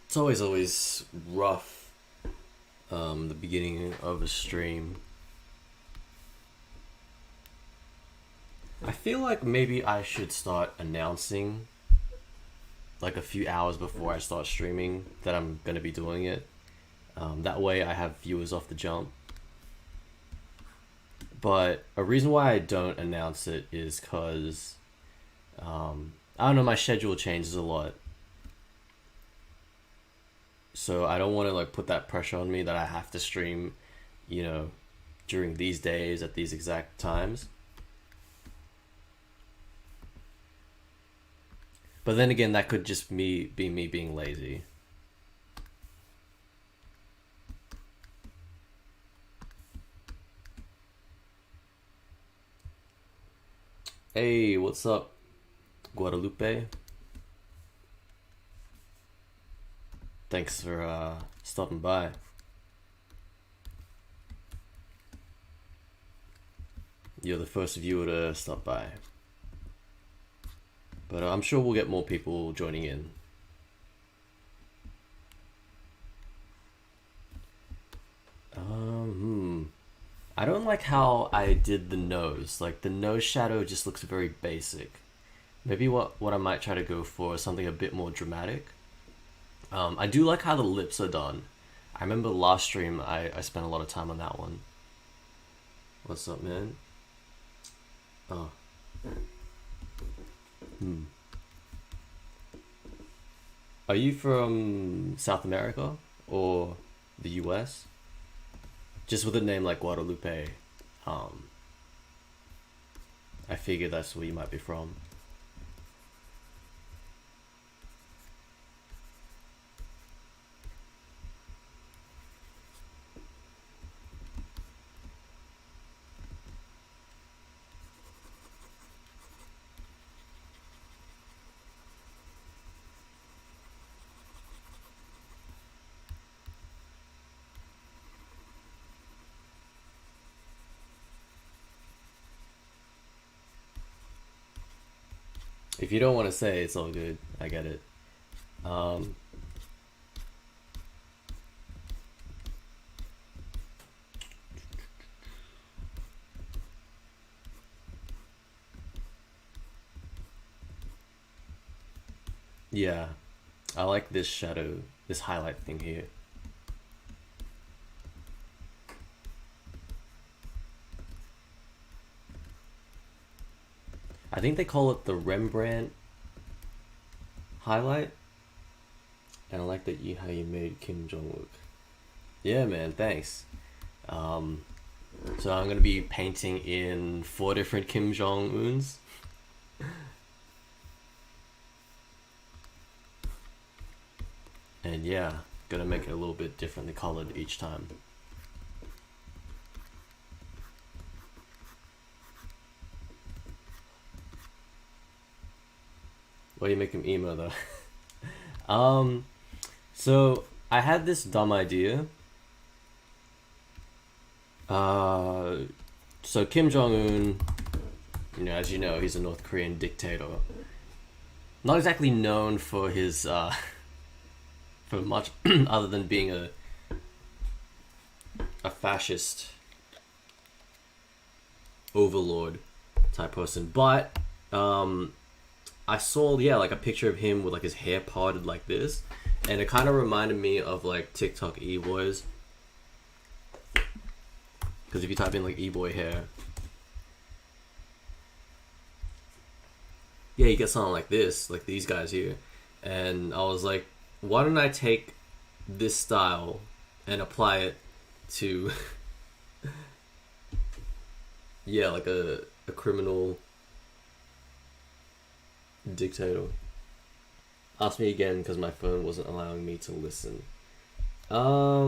It's always rough, the beginning of a stream. I feel like maybe I should start announcing like a few hours before I start streaming that I'm gonna be doing it. That way I have viewers off the jump. But a reason why I don't announce it is because I don't know, my schedule changes a lot. So I don't want to like put that pressure on me that I have to stream, you know, during these days at these exact times. But then again, that could just be me being lazy. Hey, what's up, Guadalupe? Thanks for stopping by. You're the first viewer to stop by. But I'm sure we'll get more people joining in. I don't like how I did the nose. Like the nose shadow just looks very basic. Maybe what I might try to go for is something a bit more dramatic. I do like how the lips are done. I remember last stream I spent a lot of time on that one. What's up, man? Oh. Are you from South America or the US? Just with a name like Guadalupe, I figure that's where you might be from. If you don't want to say, it's all good. I get it. Um, yeah, I like this shadow, this highlight thing here. I think they call it the Rembrandt highlight. And I like that how you made Kim Jong look. Yeah, man, thanks. So I'm gonna be painting in 4 different Kim Jong Uns. And yeah, gonna make it a little bit differently colored each time. Why do you make him emo though? So I had this dumb idea. So Kim Jong Un, as you know, he's a North Korean dictator. Not exactly known for his for much other than being a fascist overlord type person. But I saw like a picture of him with like his hair parted like this, and it kind of reminded me of like TikTok e-boys. Because if you type in like e-boy hair, yeah, you get something like this, like these guys here. And I was like, why don't I take this style and apply it to yeah, like a criminal dictator. Ask me again because my phone wasn't allowing me to listen. Yeah,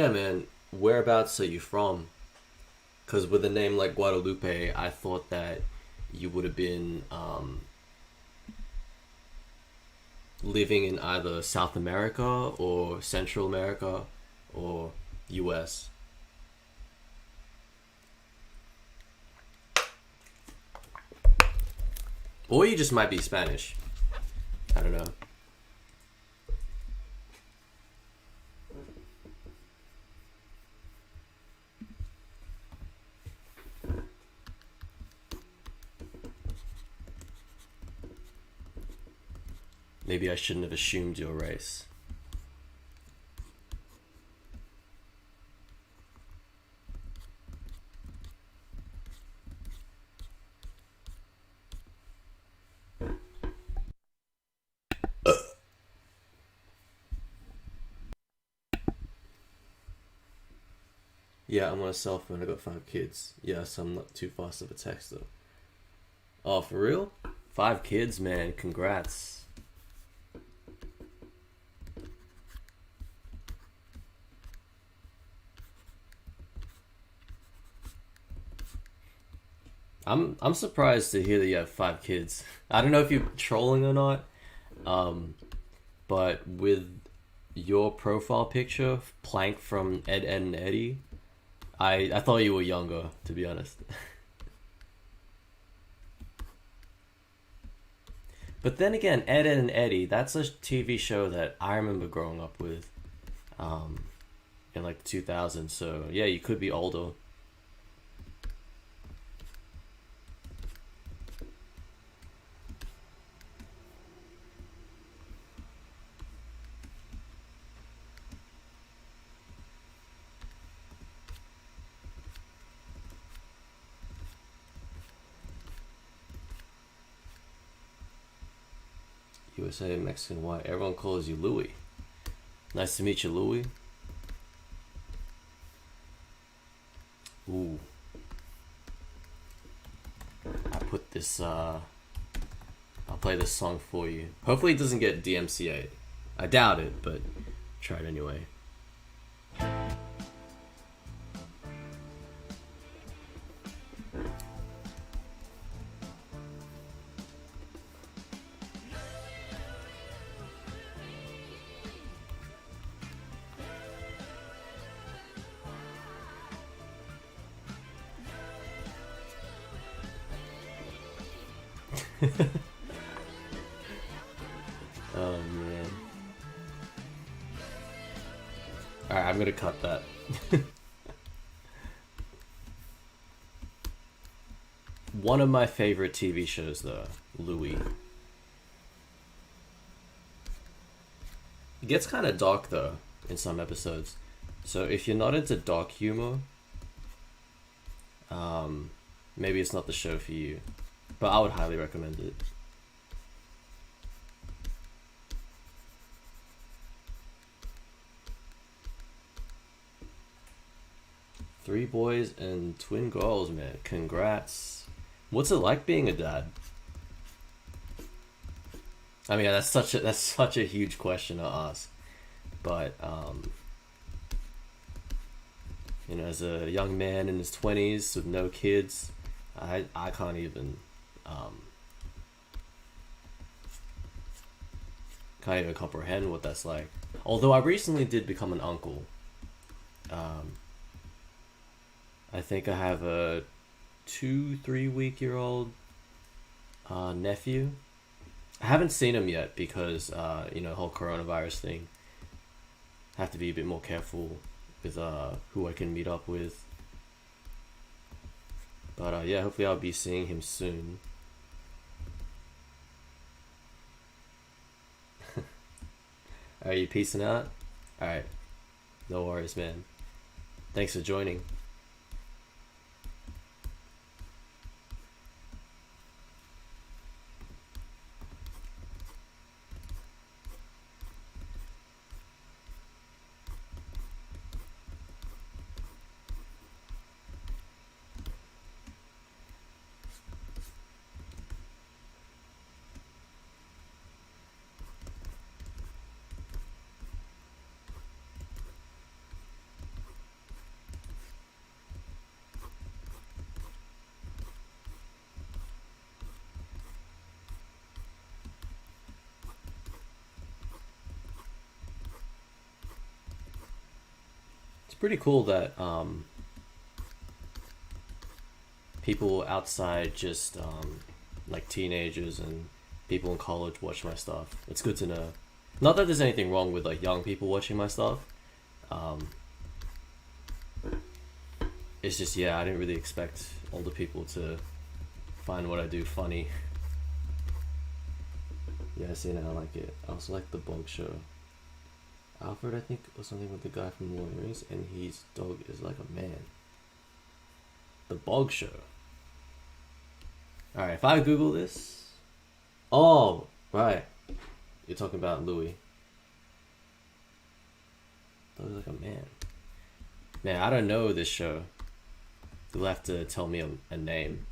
man, whereabouts are you from? Because with a name like Guadalupe, I thought that you would have been living in either South America or Central America or US. Or you just might be Spanish. I don't know. Maybe I shouldn't have assumed your race. Yeah, I'm on a cell phone. I got 5 kids. Yes, I'm not too fast of a texter. Oh, for real? 5 kids, man. Congrats. I'm surprised to hear that you have 5 kids. I don't know if you're trolling or not, um, but with your profile picture, Plank from Ed, Ed and Eddie, I thought you were younger, to be honest. But then again, Ed, Ed and Eddie, that's a TV show that I remember growing up with, um, in like the 2000s. So yeah, you could be older. USA, Mexican, white. Everyone calls you Louis. Nice to meet you, Louis. Ooh, I put this. I'll play this song for you. Hopefully, it doesn't get DMCA. I doubt it, but try it anyway. Oh man. All right, I'm gonna cut that. One of my favorite TV shows, though, Louis. It gets kind of dark though in some episodes. So if you're not into dark humor, um, maybe it's not the show for you. But I would highly recommend it. 3 boys and twin girls, man. Congrats. What's it like being a dad? I mean, that's such a huge question to ask. But as a young man in his 20s with no kids, I can't even um, comprehend what that's like. Although I recently did become an uncle. Um, I think I have a 2, 3 week-year-old nephew. I haven't seen him yet because whole coronavirus thing. I have to be a bit more careful with who I can meet up with. But yeah, hopefully I'll be seeing him soon. Are you peacing out? All right, no worries, man. Thanks for joining. It's pretty cool that people outside just like teenagers and people in college watch my stuff. It's good to know. Not that there's anything wrong with like young people watching my stuff. Um, it's just yeah, I didn't really expect older people to find what I do funny. Yeah, I see now. I like it. I also like the bog show. Alfred, I think, or something with the guy from Lord of the Rings, and his dog is like a man. The bog show. Alright, if I Google this. Oh, right. You're talking about Louis. Dog is like a man. Man, I don't know this show. You'll have to tell me a name.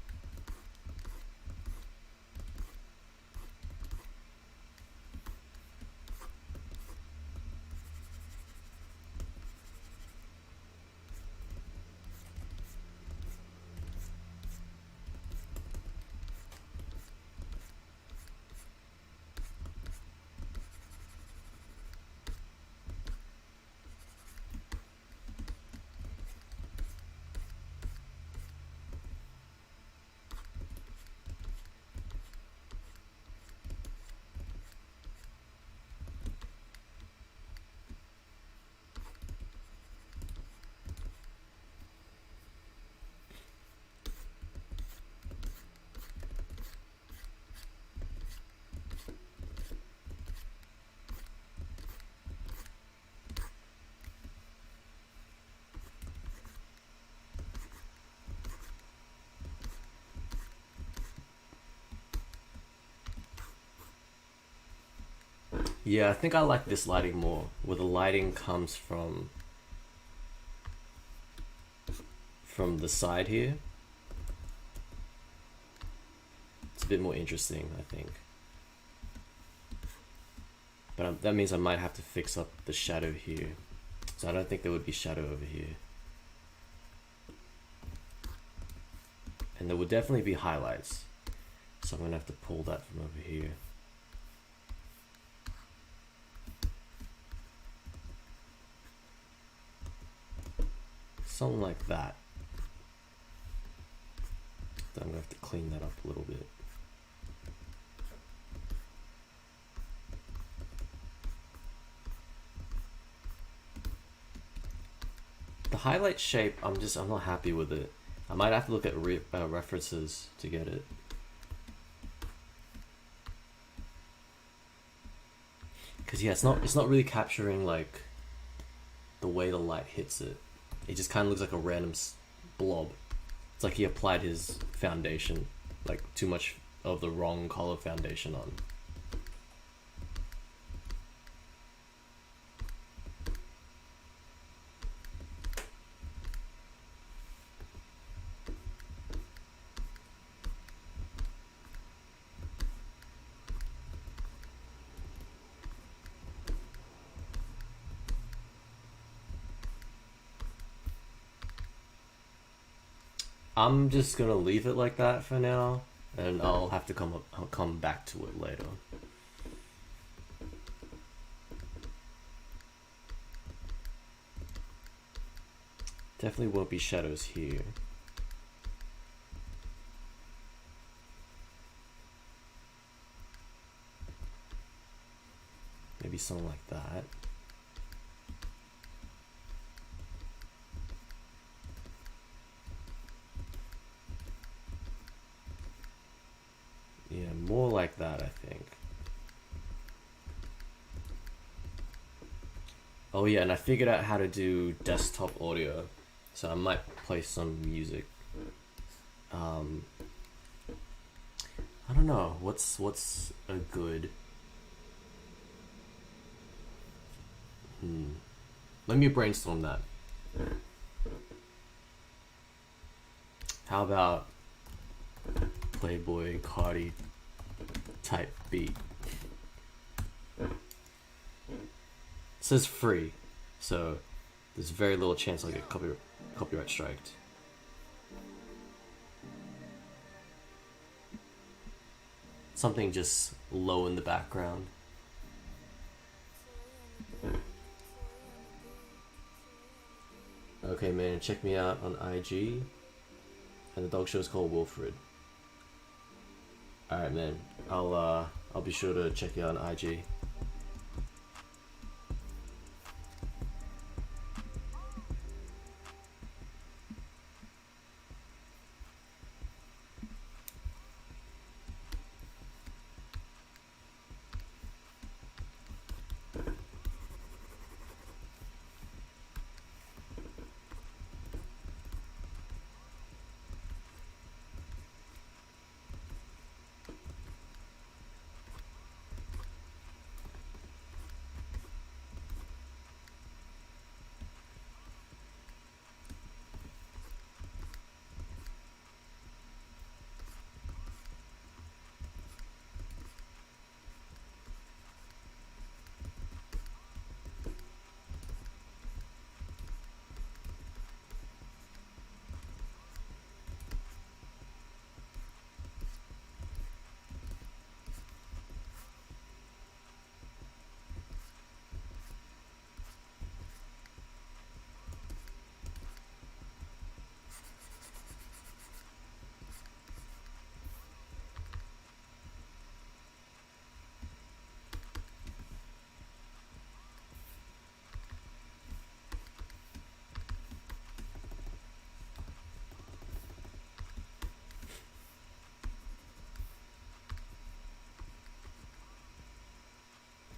Yeah, I think I like this lighting more, where the lighting comes from the side here. It's a bit more interesting, I think. But that means I might have to fix up the shadow here. So I don't think there would be shadow over here. And there would definitely be highlights. So I'm gonna have to pull that from over here. Something like that. Then I'm gonna have to clean that up a little bit. The highlight shape, I'm not happy with it. I might have to look at references to get it. Cause yeah, it's not really capturing like the way the light hits it. It just kind of looks like a random blob. It's like he applied his foundation, like too much of the wrong color foundation on. I'm just gonna leave it like that for now, and I'll have to I'll come back to it later. Definitely won't be shadows here. Maybe something like that. Yeah, more like that, I think. Oh yeah, and I figured out how to do desktop audio, so I might play some music. I don't know what's a good. Let me brainstorm that. How about Playboy Cardi type beat? It says free, so there's very little chance I'll get copyright striked. Something just low in the background. Okay, man, check me out on IG. And the dog show is called Wilfred. Alright, man. I'll be sure to check you out on IG.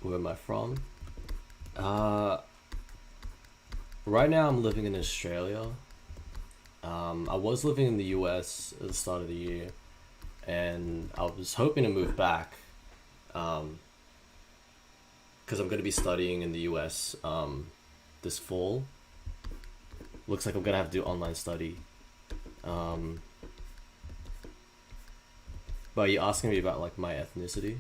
Where am I from? Uh, right now I'm living in Australia. I was living in the US at the start of the year, and I was hoping to move back um, because I'm going to be studying in the US this fall. Looks like I'm going to have to do online study. Um, but you're asking me about like my ethnicity?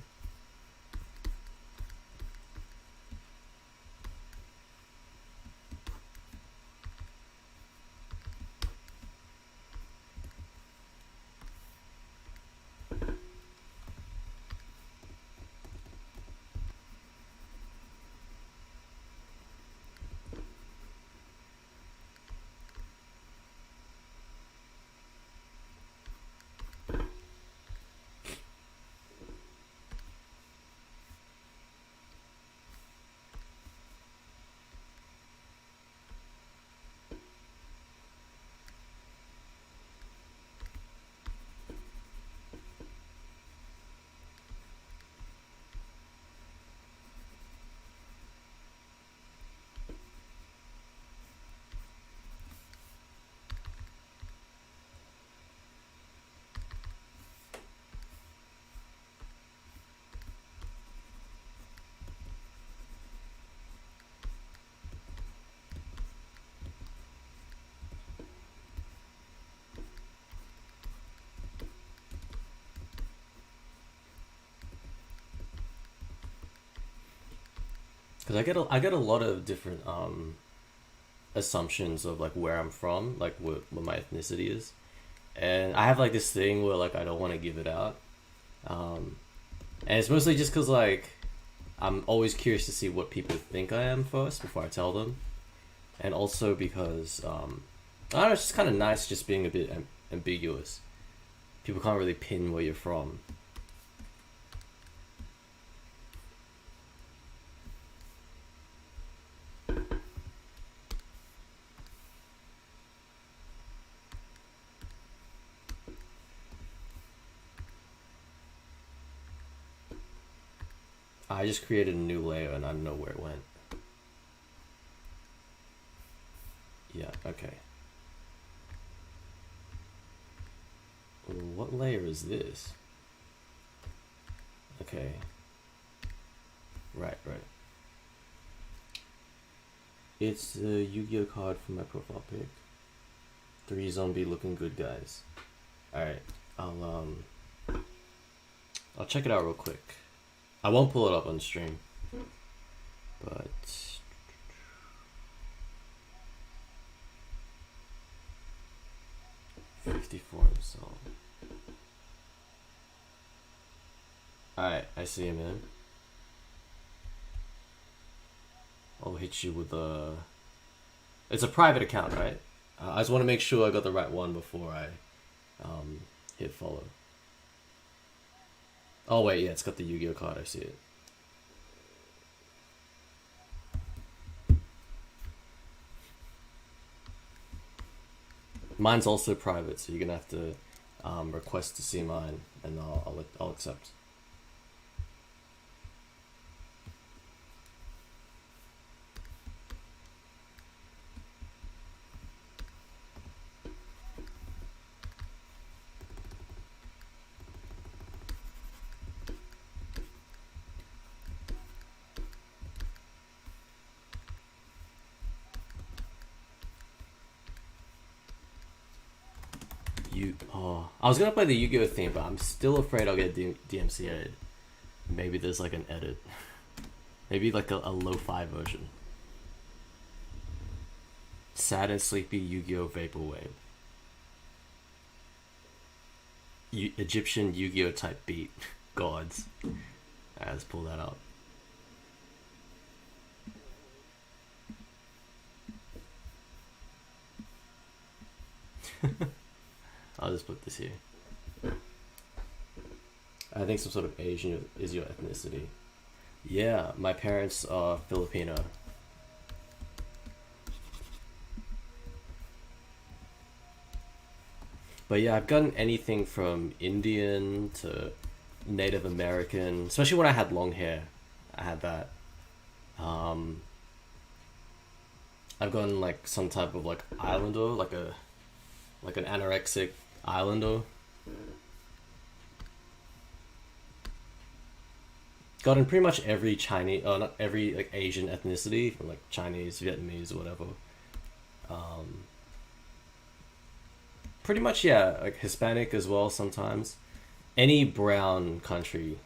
Because I get a lot of different assumptions of like where I'm from, like what my ethnicity is, and I have like this thing where like I don't want to give it out, um, and it's mostly just because like I'm always curious to see what people think I am first before I tell them, and also because I don't know, it's just kind of nice just being a bit ambiguous. People can't really pin where you're from. I just created a new layer and I don't know where it went. Yeah, okay. What layer is this? Okay. Right, right. It's the Yu-Gi-Oh card from my profile pic. Three zombie looking good guys. Alright, I'll I'll check it out real quick. I won't pull it up on stream, but 54 himself. Alright, I see him in. I'll hit you with a. It's a private account, right? I just want to make sure I got the right one before I hit follow. Oh wait, yeah, it's got the Yu-Gi-Oh card. I see it. Mine's also private, so you're gonna have to request to see mine, and I'll accept. I was gonna play the Yu-Gi-Oh theme, but I'm still afraid I'll get DMCA'd. Maybe there's like an edit. Maybe like a lo-fi version. Sad and sleepy Yu-Gi-Oh vaporwave. Egyptian Yu-Gi-Oh type beat. Gods. Alright, let's pull that out. I'll just put this here. I think some sort of Asian is your ethnicity. Yeah, my parents are Filipino. But yeah, I've gotten anything from Indian to Native American, especially when I had long hair. I had that. Um, I've gotten like some type of like islander, like an anorexic islander. Gotten pretty much every Chinese, not every like Asian ethnicity, from like Chinese, Vietnamese, or whatever. Um, Pretty much, yeah, like Hispanic as well sometimes. Any brown country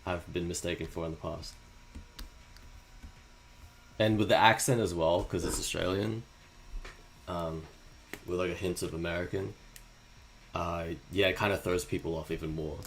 I've been mistaken for in the past. And with the accent as well, because it's Australian, um, with like a hint of American, yeah, it kind of throws people off even more.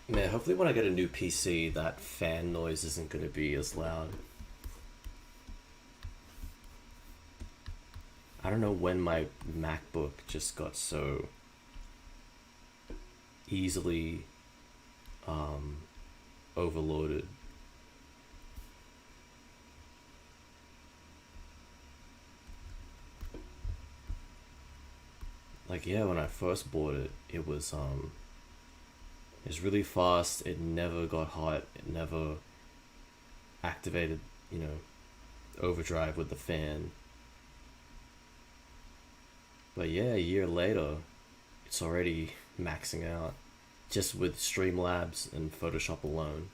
Man, hopefully when I get a new PC, that fan noise isn't going to be as loud. I don't know when my MacBook just got so easily um, overloaded. Like, yeah, when I first bought it, it was really fast. It never got hot. It never activated, you know, overdrive with the fan. But yeah, a year later, it's already maxing out just with Streamlabs and Photoshop alone.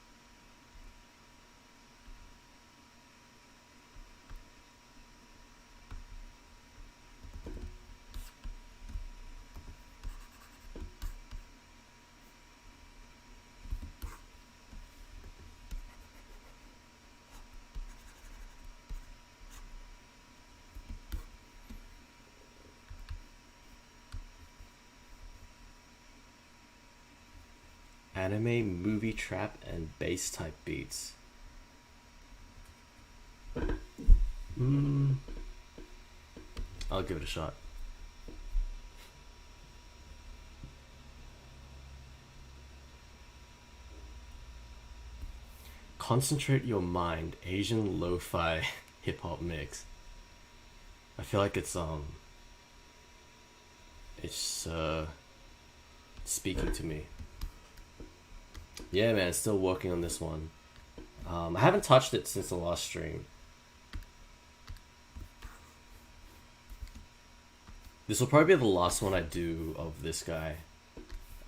Anime, movie, trap, and bass type beats. Mm, I'll give it a shot. Concentrate Your Mind, Asian lo-fi hip hop mix. I feel like it's speaking to me. Yeah, man, still working on this one. I haven't touched it since the last stream. This will probably be the last one I do of this guy.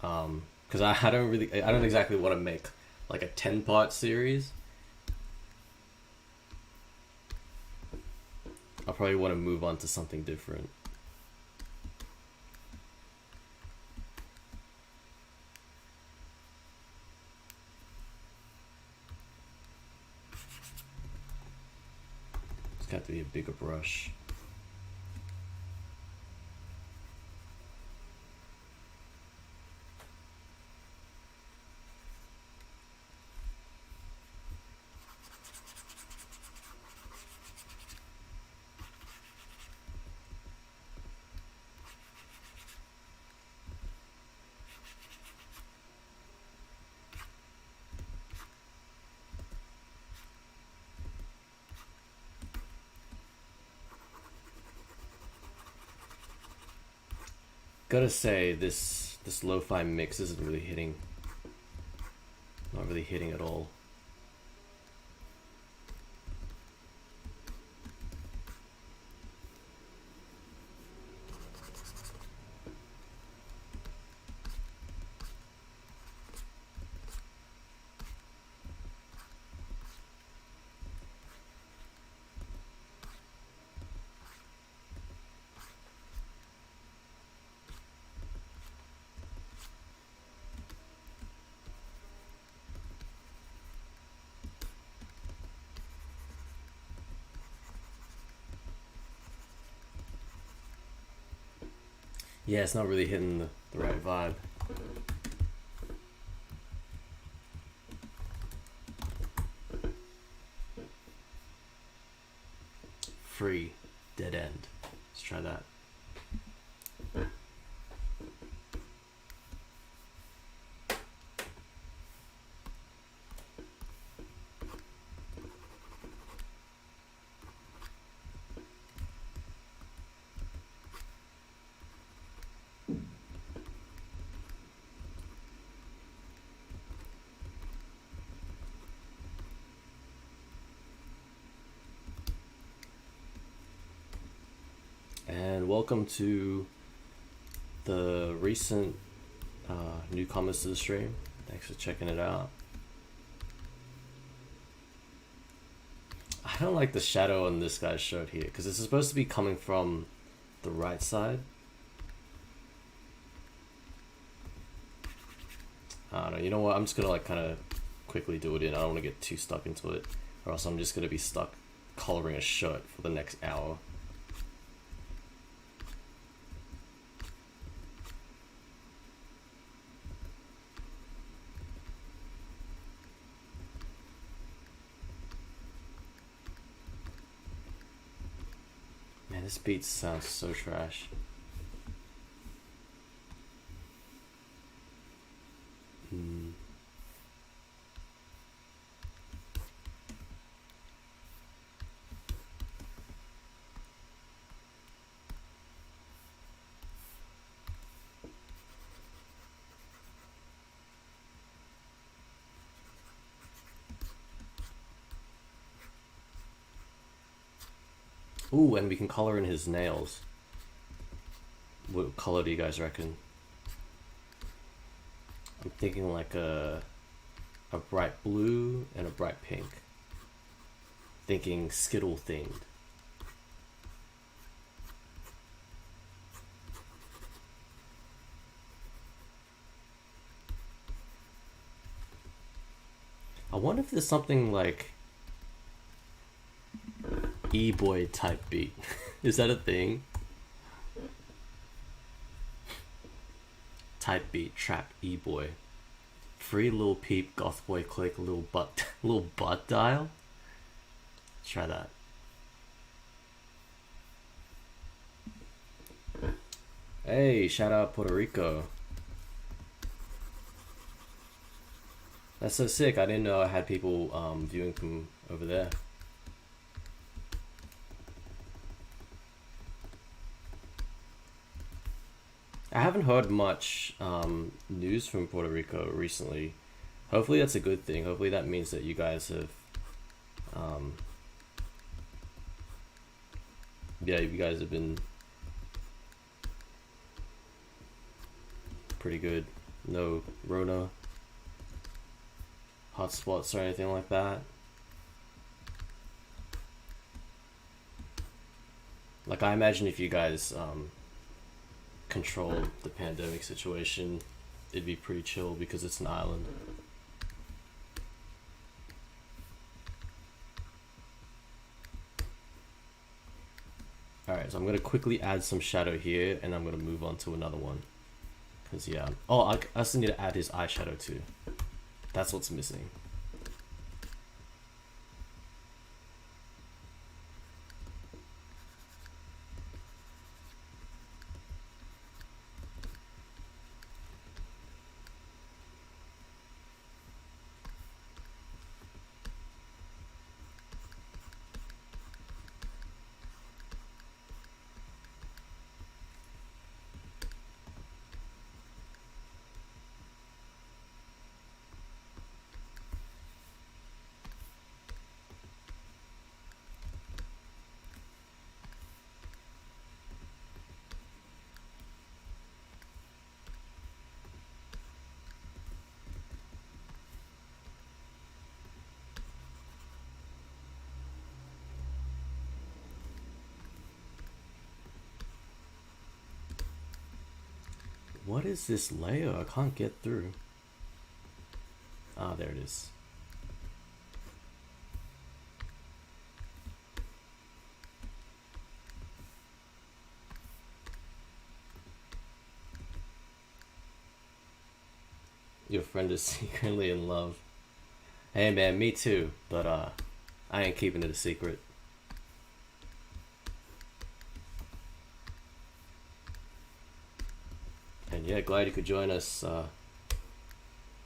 Because I don't really, I don't exactly want to make like a 10-part series. I'll probably want to move on to something different. It's got to be a bigger brush. Gotta say, this lo-fi mix isn't really hitting. Not really hitting at all. Yeah, it's not really hitting the right vibe. Free. Dead end. Let's try that. And welcome to the recent newcomers to the stream. Thanks for checking it out. I don't like the shadow on this guy's shirt here because this is supposed to be coming from the right side. I don't know, you know what, I'm just gonna like kind of quickly do it in. I don't want to get too stuck into it, or else I'm just gonna be stuck coloring a shirt for the next hour. Man, this beat sounds so trash. Ooh, and we can color in his nails. What color do you guys reckon? I'm thinking like a bright blue and a bright pink. Thinking Skittle themed. I wonder if there's something like E-boy type beat. Is that a thing? Type beat, trap, E-boy. Free Lil Peep, Goth Boy Click, Lil Butt, Lil Butt Dial. Let's try that. Hey, shout out Puerto Rico. That's so sick. I didn't know I had people viewing from over there. I haven't heard much news from Puerto Rico recently. Hopefully that's a good thing. Hopefully that means that you guys have, um, yeah, you guys have been pretty good. No Rona hotspots or anything like that. Like, I imagine if you guys controlled the pandemic situation, it'd be pretty chill because it's an island. Alright, so I'm gonna quickly add some shadow here, and I'm gonna move on to another one. Cause yeah. Oh, I also need to add his eyeshadow too. That's what's missing. What is this layer? I can't get through. Ah, there it is. Your friend is secretly in love. Hey man, me too, but I ain't keeping it a secret. And yeah, glad you could join us.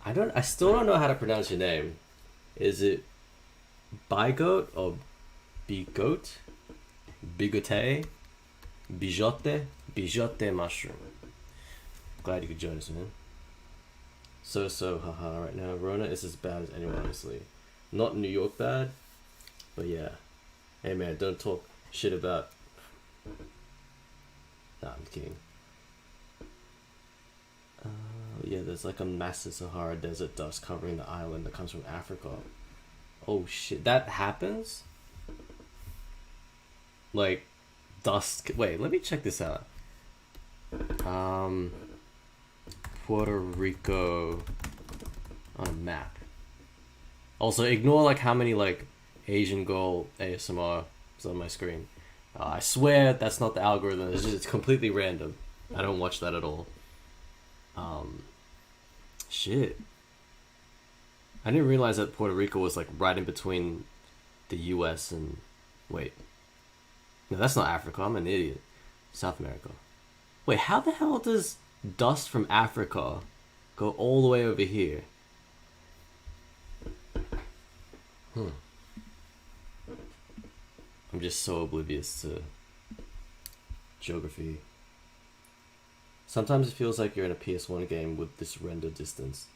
I still don't know how to pronounce your name. Is it Bigote or Bigote? Bigote? Bijote? Bijote mushroom. Glad you could join us, man. So, haha, right now. Rona is as bad as anyone, honestly. Not New York bad, but yeah. Hey man, don't talk shit about. Nah, I'm kidding. Yeah, there's like a massive Sahara Desert dust covering the island that comes from Africa. Oh shit, that happens? Like, dust. Wait, let me check this out. Puerto Rico on a map. Also, ignore like how many like Asian girl ASMR is on my screen. I swear that's not the algorithm. It's completely random. I don't watch that at all. Shit. I didn't realize that Puerto Rico was like right in between the U.S. and wait. No, that's not Africa. I'm an idiot. South America. Wait, how the hell does dust from Africa go all the way over here? I'm just so oblivious to geography. Sometimes it feels like you're in a PS1 game with this render distance.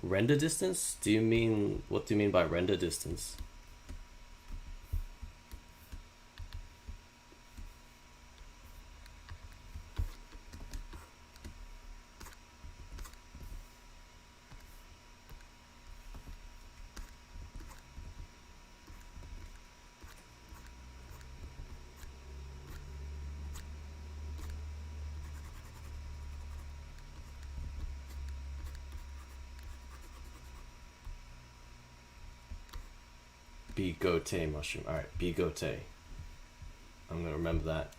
Render distance? What do you mean by render distance? Bigote mushroom. Alright, bigote. I'm gonna remember that.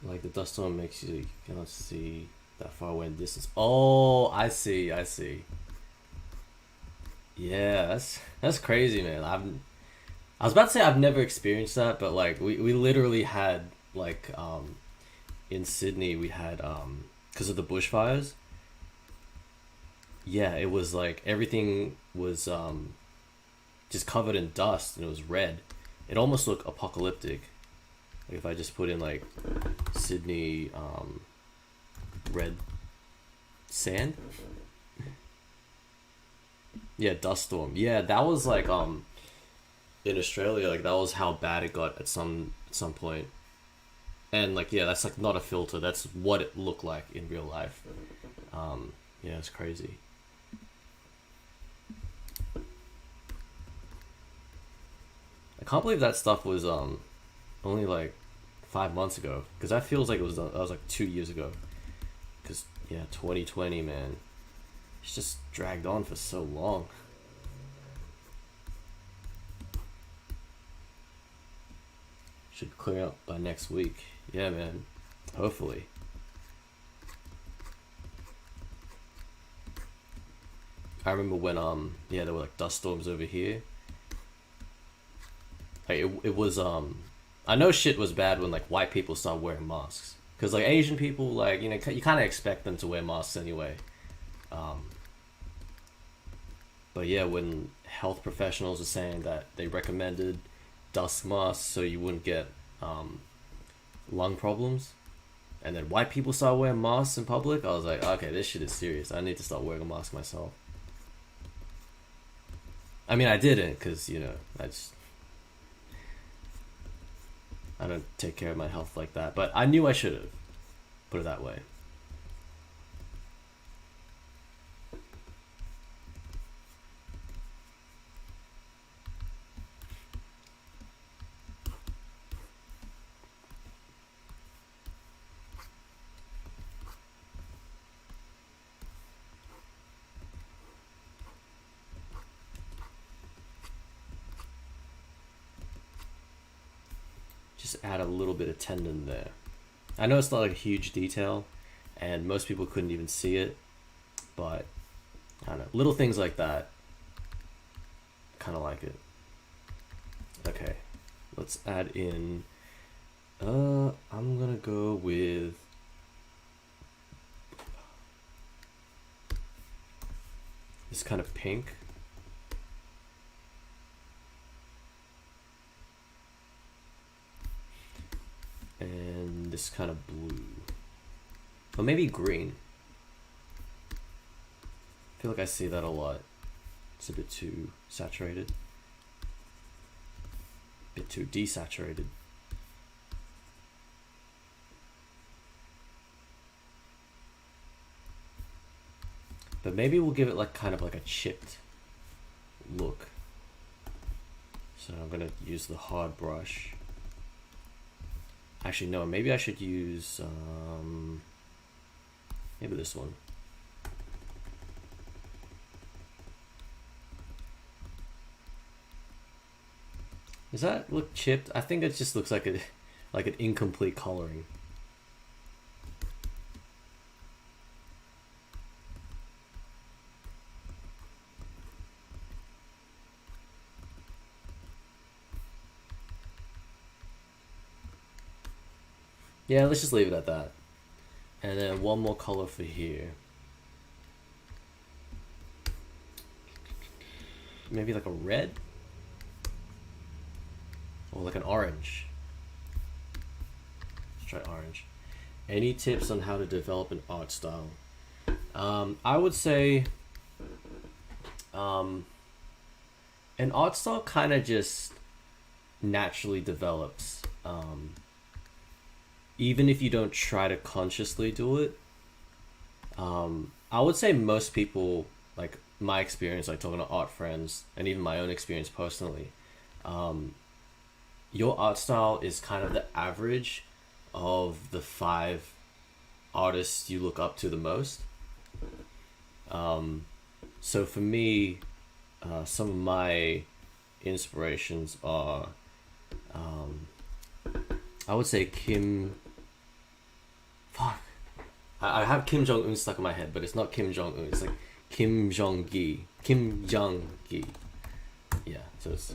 Like the dust storm makes you cannot see that far away in distance. Oh, I see. Yeah, that's crazy, man. I was about to say I've never experienced that, but like we literally had like in Sydney we had because of the bushfires. Yeah, it was like everything was just covered in dust and it was red. It almost looked apocalyptic. Like if I just put in like Sydney red sand. Yeah, dust storm. Yeah, that was like in Australia, like that was how bad it got at some point. And like yeah, that's like not a filter. That's what it looked like in real life. Yeah, it's crazy. I can't believe that stuff was only like 5 months ago. Because that feels like that was like 2 years ago. Because yeah, 2020, man, it's just dragged on for so long. Should clear up by next week. Yeah, man. Hopefully. I remember when yeah, there were like dust storms over here. Like it was I know shit was bad when like white people started wearing masks. Cause like Asian people, like you know, you kind of expect them to wear masks anyway. Um, but yeah, when health professionals were saying that they recommended dust masks so you wouldn't get lung problems, and then white people started wearing masks in public, I was like, okay, this shit is serious. I need to start wearing a mask myself. I mean, I didn't, cause you know, I don't take care of my health like that, but I knew I should have. Put it that way. Just add a little bit of tendon there. I know it's not like a huge detail, and most people couldn't even see it, but I don't know, little things like that. Kind of like it. Okay, let's add in. I'm gonna go with this kind of pink. And this kind of blue. Or maybe green. I feel like I see that a lot. It's a bit too saturated. A bit too desaturated. But maybe we'll give it like kind of like a chipped look. So I'm gonna use the hard brush. Actually, no, maybe I should use, maybe this one. Does that look chipped? I think it just looks like like an incomplete coloring. Yeah, let's just leave it at that. And then one more color for here. Maybe like a red? Or like an orange. Let's try orange. Any tips on how to develop an art style? I would say an art style kind of just naturally develops. Even if you don't try to consciously do it. I would say most people, like my experience, like talking to art friends, and even my own experience personally, your art style is kind of the average of the 5 artists you look up to the most. So for me, some of my inspirations are, I would say Fuck. I have Kim Jong Un stuck in my head, but it's not Kim Jong Un. It's like Kim Jong Gi. Kim Jong Gi. Yeah, so it's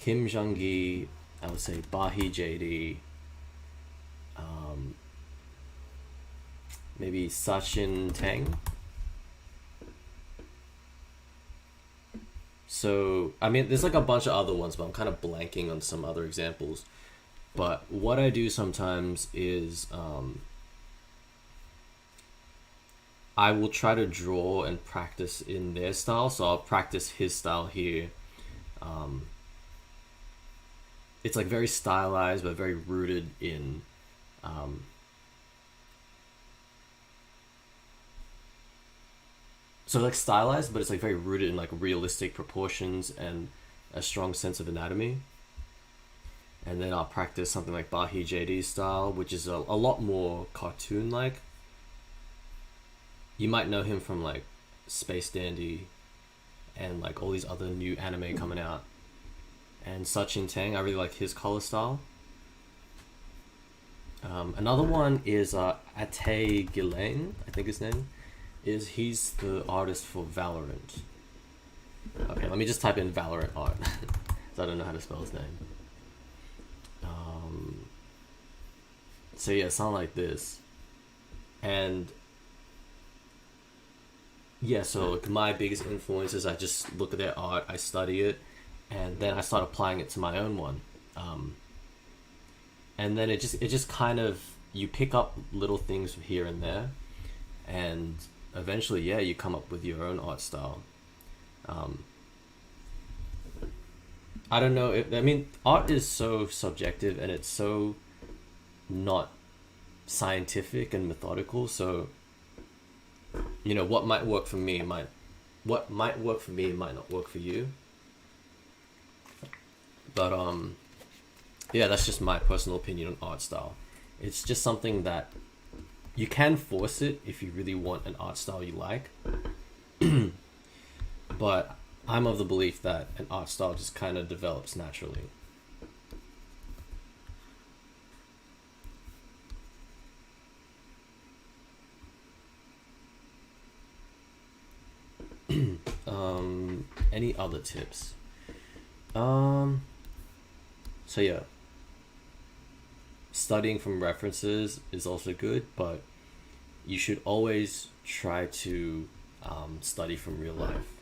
Kim Jong Gi. I would say Bahi JD. maybe Sachin Teng. So, I mean, there's like a bunch of other ones, but I'm kind of blanking on some other examples. But what I do sometimes is I will try to draw and practice in their style. So I'll practice his style here. Um, it's like very stylized, but very rooted in um, so like stylized, but it's like very rooted in like realistic proportions and a strong sense of anatomy. And then I'll practice something like Bahi JD's style, which is a lot more cartoon like. You might know him from like Space Dandy and like all these other new anime coming out. And Sachin Teng, I really like his color style. Another one is Ate Gilane, I think his name is. He's the artist for Valorant. Okay, let me just type in Valorant art, so I don't know how to spell his name. So yeah, something like this. And yeah, so like my biggest influences, I just look at their art, I study it, and then I start applying it to my own one. And then it just kind of, you pick up little things here and there, and eventually, yeah, you come up with your own art style. Um, I don't know. I mean, art is so subjective and it's so not scientific and methodical. So, you know, what might work for me might not work for you. But yeah, that's just my personal opinion on art style. It's just something that you can force it if you really want an art style you like. But I'm of the belief that an art style just kind of develops naturally. Any other tips? Um, so yeah, studying from references is also good, but you should always try to study from real life.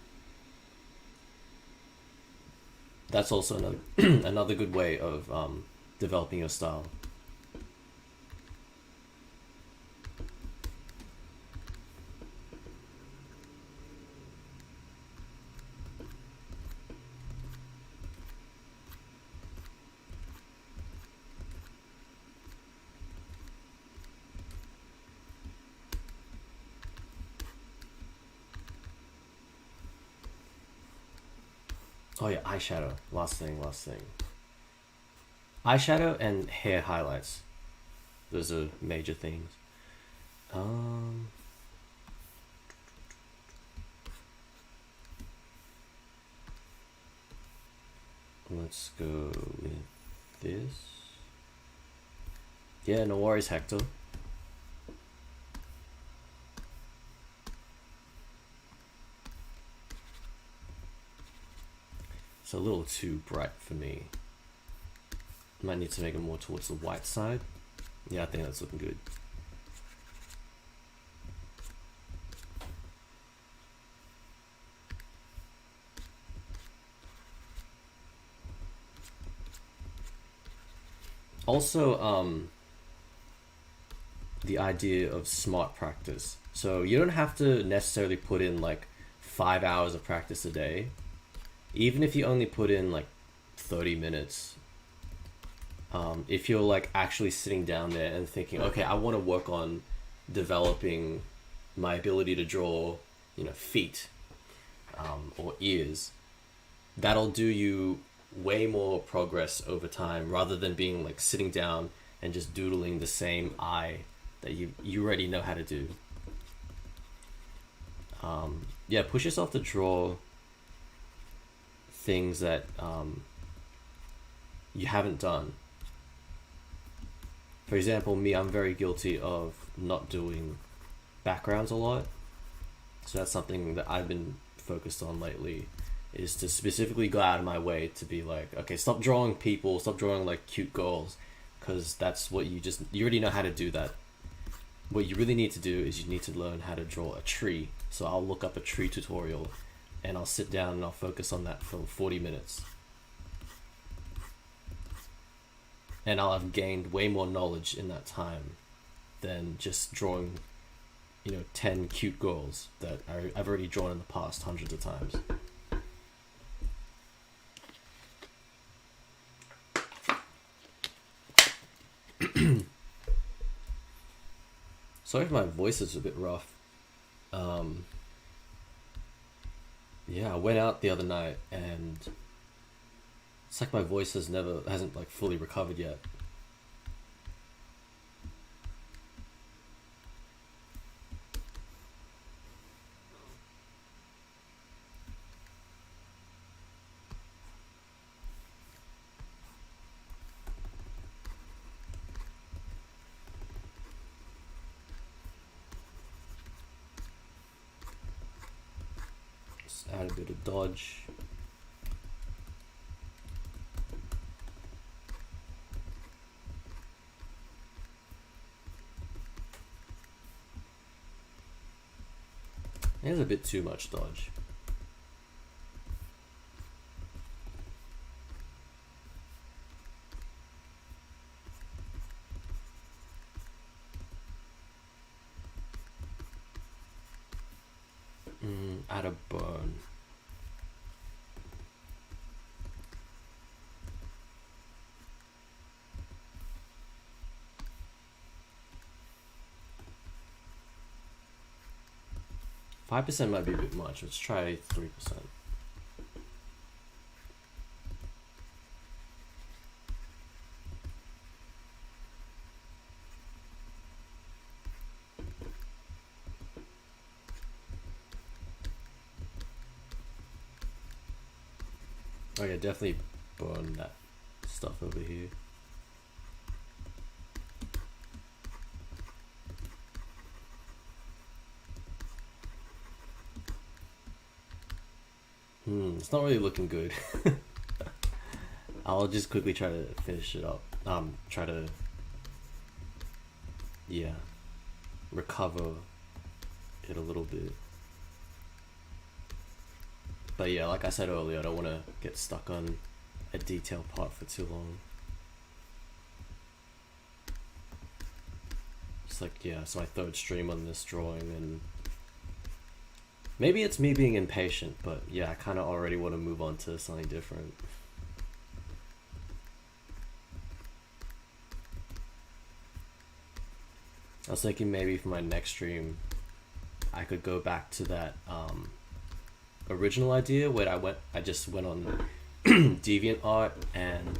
That's also another another good way of developing your style. Oh yeah, eyeshadow. Last thing, last thing. Eyeshadow and hair highlights. Those are major things. Um, let's go with this. Yeah, no worries, Hector. It's a little too bright for me. Might need to make it more towards the white side. Yeah, I think that's looking good. Also, the idea of smart practice. So you don't have to necessarily put in like 5 hours of practice a day. Even if you only put in like 30 minutes, if you're like actually sitting down there and thinking, okay, I want to work on developing my ability to draw, you know, feet or ears, that'll do you way more progress over time rather than being like sitting down and just doodling the same eye that you already know how to do. Yeah, push yourself to draw things that you haven't done. For example, me, I'm very guilty of not doing backgrounds a lot. So that's something that I've been focused on lately, is to specifically go out of my way to be like, okay, stop drawing people, stop drawing like cute girls, because that's what you already know how to do that. what you really need to do is you need to learn how to draw a tree. So I'll look up a tree tutorial and I'll sit down and I'll focus on that for 40 minutes. And I'll have gained way more knowledge in that time than just drawing, 10 cute girls that I've already drawn in the past hundreds of times. Sorry if my voice is a bit rough. Yeah, I went out the other night and it's like my voice hasn't like fully recovered yet. Just add a bit of dodge. There's a bit too much dodge. Add a burn. %5 might be a bit much. Let's try 3%. Okay, definitely burn that stuff over here. It's not really looking good. I'll just quickly try to finish it up. Try to, recover it a little bit. But yeah, like I said earlier, I don't want to get stuck on a detailed part for too long. It's like, it's my third stream on this drawing, and maybe it's me being impatient, but yeah, I kind of already want to move on to something different. I was thinking maybe for my next stream, I could go back to that original idea where I just went on DeviantArt and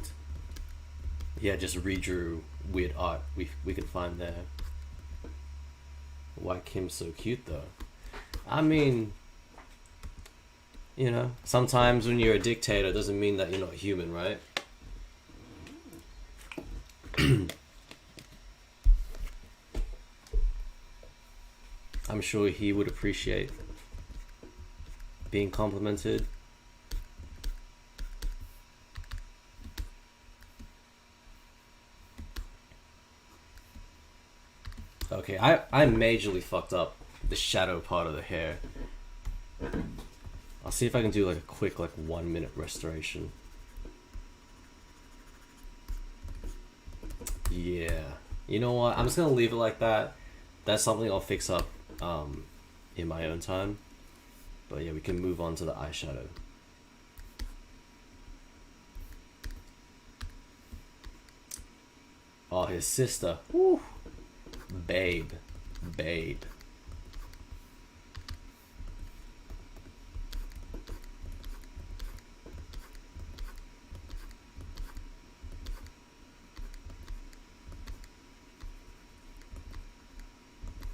just redrew weird art we could find there. Why Kim's so cute though? I mean, sometimes when you're a dictator, it doesn't mean that you're not human, right? I'm sure he would appreciate being complimented. Okay, I majorly fucked up the shadow part of the hair. I'll see if I can do like a quick 1 minute restoration. Yeah, you know what, I'm just gonna leave it like that. That's something I'll fix up in my own time. But yeah, we can move on to the eyeshadow. Oh, his sister. Woo. Babe.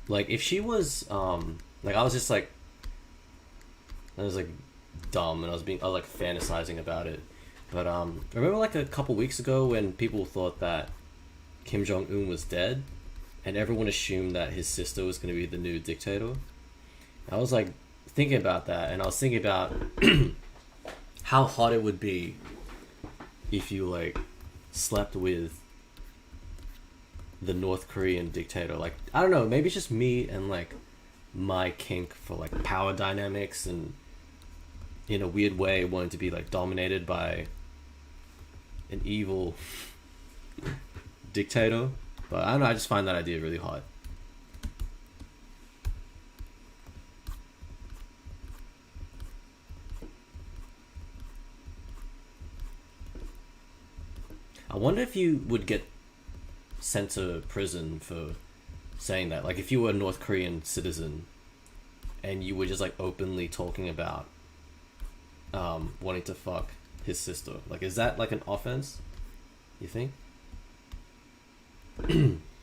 Like, if she was, I was just I was dumb, and I was fantasizing about it. But I remember a couple weeks ago when people thought that Kim Jong Un was dead, and everyone assumed that his sister was going to be the new dictator. I was thinking about that, and I was thinking about how hot it would be if you slept with the North Korean dictator. Like, I don't know, maybe it's just me and like my kink for like power dynamics and in a weird way wanting to be like dominated by an evil dictator. But I don't know, I just find that idea really hot. I wonder if you would get sent to prison for saying that. Like if you were a North Korean citizen and you were just like openly talking about wanting to fuck his sister. Like is that like an offense? You think?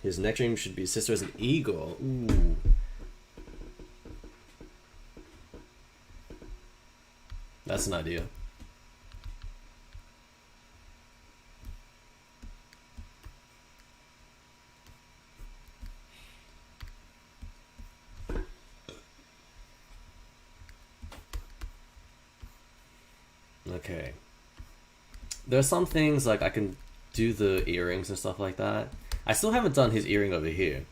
His next dream should be sister as an eagle. Ooh. That's an idea. Okay. There are some things like I can do the earrings and stuff like that. I still haven't done his earring over here.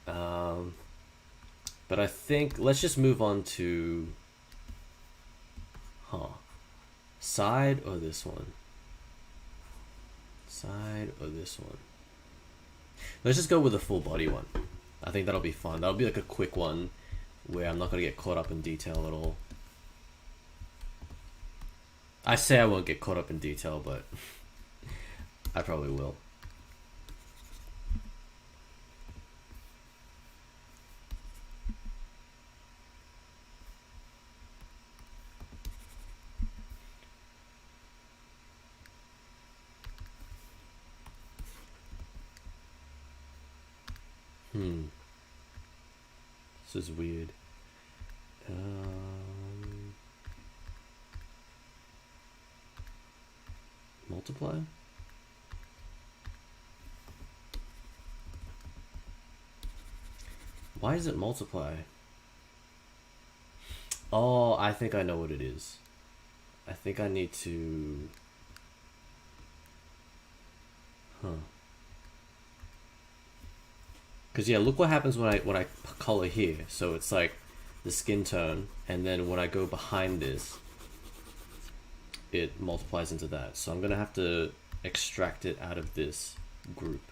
But I think let's just move on to side or this one. Side or this one. Let's just go with the full body one. I think that'll be fun. That'll be like a quick one where I'm not gonna get caught up in detail at all. I say I won't get caught up in detail, but I probably will. This is weird. Multiply? Why does it multiply? Oh, I think I know what it is. I think I need to... Because yeah, look what happens when I color here. So it's like the skin tone, and then when I go behind this, it multiplies into that. So I'm gonna have to extract it out of this group.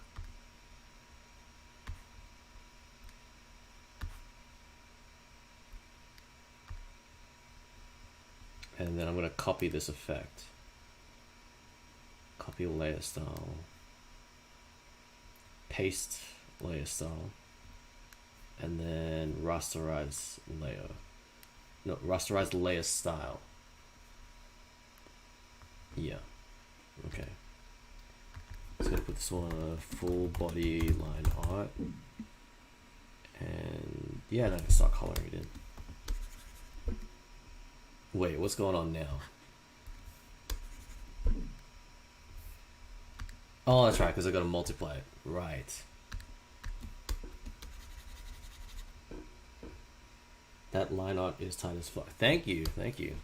And then I'm gonna copy this effect. Copy layer style. Paste layer style, and then rasterize layer. No, rasterize layer style. Yeah. Okay. So I'm gonna put this on a full body line art, and yeah, then I can start coloring it in. Wait, what's going on now? Oh, that's right, because I gotta multiply it. Right. That line art is tight as fuck. Thank you, thank you.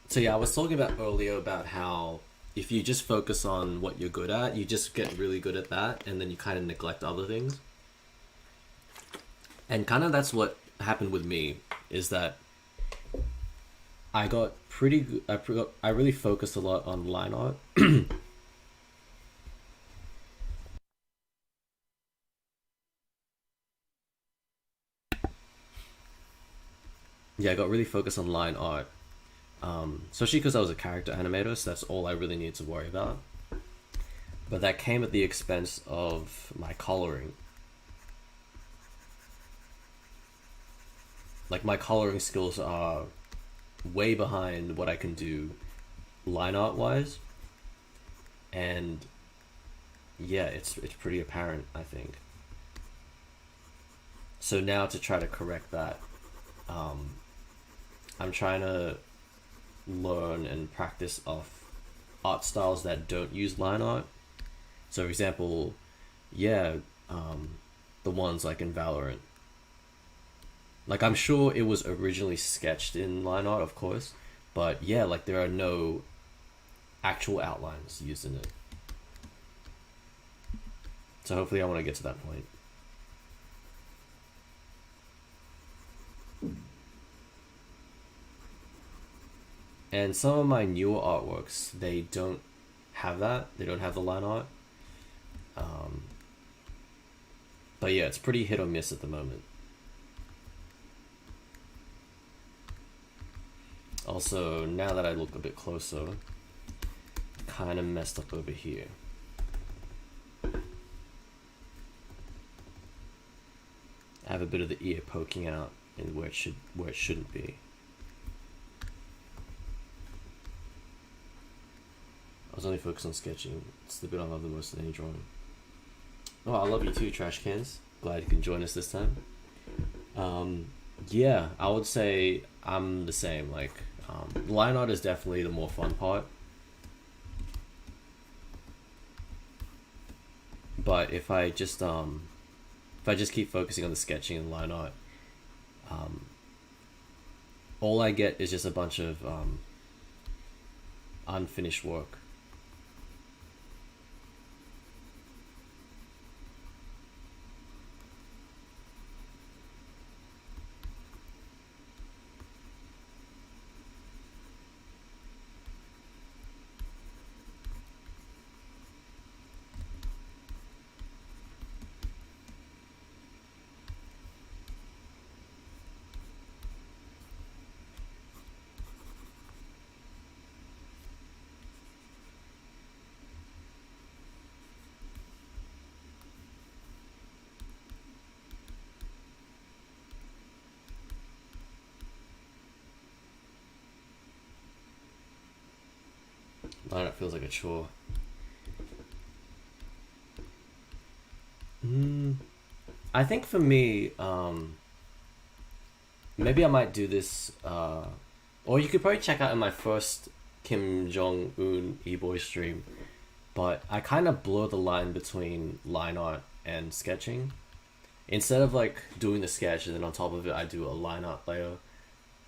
So yeah, I was talking about earlier about how if you just focus on what you're good at, you just get really good at that, and then you kind of neglect other things. And kind of that's what happened with me, is that I got pretty good. I really focused a lot on line art. Yeah, I got really focused on line art, especially because I was a character animator, so that's all I really needed to worry about. But that came at the expense of my coloring. Like my coloring skills are way behind what I can do line art wise, and yeah, it's pretty apparent, I think. So now to try to correct that, I'm trying to learn and practice off art styles that don't use line art. So for example, yeah, the ones like in Valorant. Like I'm sure it was originally sketched in line art, of course, but yeah, like there are no actual outlines used in it. So hopefully I want to get to that point. And some of my newer artworks, they don't have that. They don't have the line art. Um, but yeah, it's pretty hit or miss at the moment. Also, now that I look a bit closer, kind of messed up over here. I have a bit of the ear poking out in where it shouldn't be. I was only focused on sketching. It's the bit I love the most in any drawing. Oh, I love you too, trash cans. Glad you can join us this time. Yeah, I would say I'm the same. Like, line art is definitely the more fun part. But if I just keep focusing on the sketching and line art, um, all I get is just a bunch of unfinished work. Line art feels like a chore. I think for me, maybe I might do this, or you could probably check out in my first Kim Jong Un e-boy stream. But I kind of blur the line between line art and sketching. Instead of like doing the sketch and then on top of it I do a line art layer,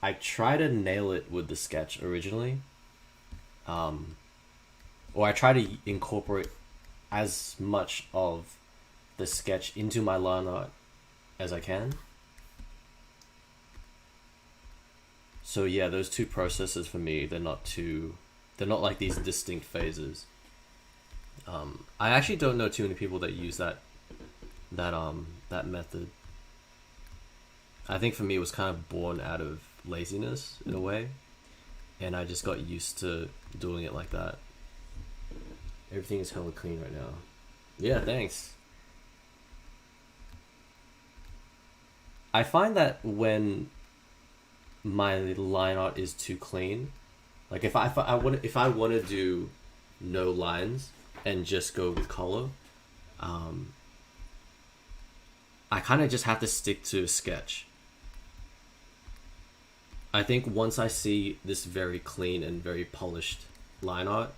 I try to nail it with the sketch originally, um, or I try to incorporate as much of the sketch into my line art as I can. So yeah, those two processes for me, they're not like these distinct phases. I actually don't know too many people that use that method. I think for me it was kind of born out of laziness in a way, and I just got used to doing it like that. Everything is hella clean right now. Yeah, thanks. I find that when my line art is too clean, like if I want to do no lines and just go with color, um, I kind of just have to stick to a sketch. I think once I see this very clean and very polished line art,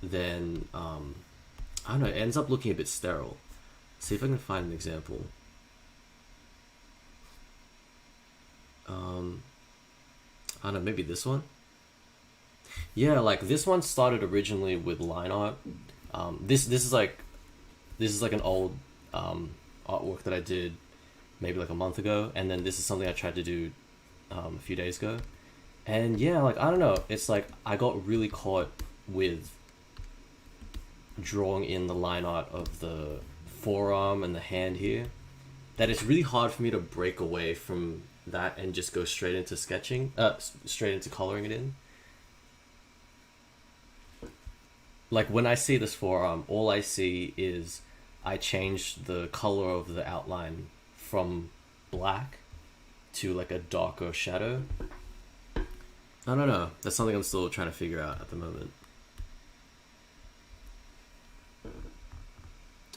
then I don't know, it ends up looking a bit sterile. See if I can find an example. I don't know, maybe this one. Yeah, like this one started originally with line art. This is like an old artwork that I did maybe like a month ago, and then this is something I tried to do a few days ago. And yeah, like I don't know, it's like I got really caught with drawing in the line art of the forearm and the hand here that it's really hard for me to break away from that and just go straight into sketching, straight into coloring it in. Like when I see this forearm, all I see is I changed the color of the outline from black to like a darker shadow. I don't know. That's something I'm still trying to figure out at the moment.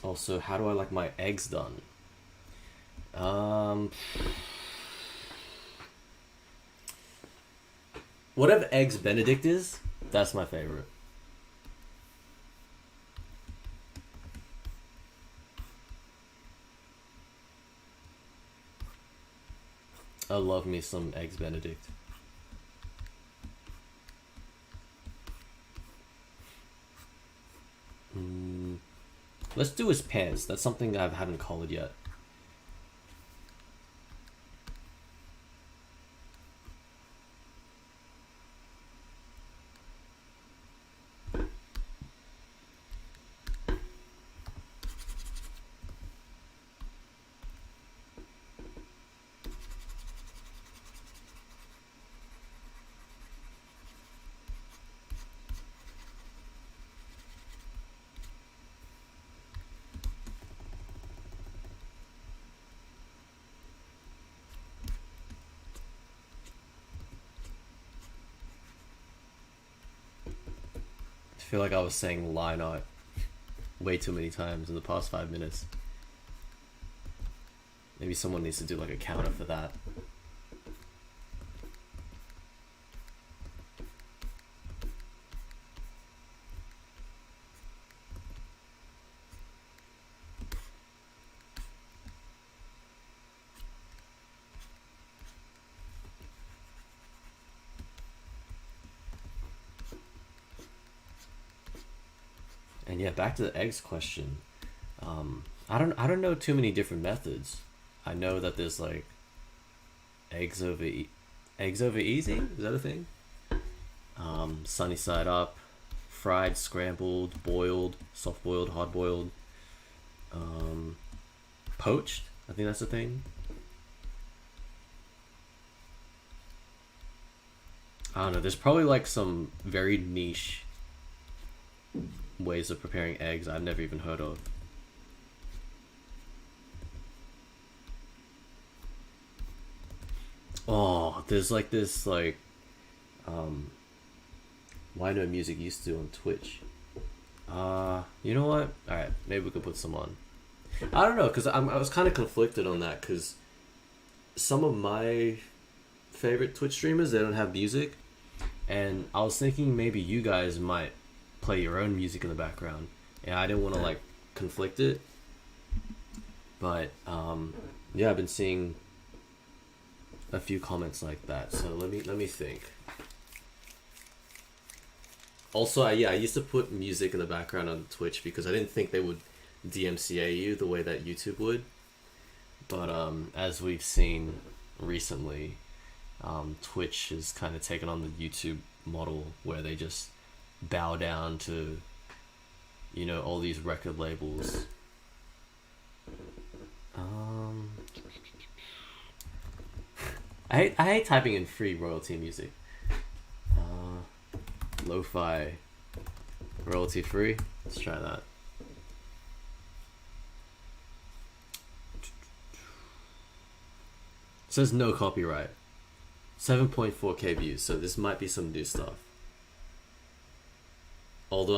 Also, how do I like my eggs done? Um, Whatever eggs Benedict is, that's my favorite. I love me some eggs Benedict. Let's do his pants. That's something I haven't colored yet. I feel like I was saying line art way too many times in the past 5 minutes. Maybe someone needs to do like a counter for that. And yeah, back to the eggs question. I don't know too many different methods. I know that there's like eggs over eggs over easy. Is that a thing? Sunny side up, fried, scrambled, boiled, soft boiled, hard boiled, poached. I think that's a thing. I don't know. There's probably like some very niche ways of preparing eggs I've never even heard of. Oh, there's like this like why no music used to on Twitch. You know what? All right, maybe we could put some on. I don't know, cause I was kind of conflicted on that, cause some of my favorite Twitch streamers, they don't have music, and I was thinking maybe you guys might play your own music in the background, and I didn't want to like conflict it, but yeah, I've been seeing a few comments like that, so let me think. Also, I used to put music in the background on Twitch because I didn't think they would DMCA you the way that YouTube would, but as we've seen recently, Twitch has kind of taken on the YouTube model where they just bow down to, you know, all these record labels. I hate typing in free royalty music. Lo-fi royalty free. Let's try that. It says no copyright. 7.4k views, so this might be some new stuff. Although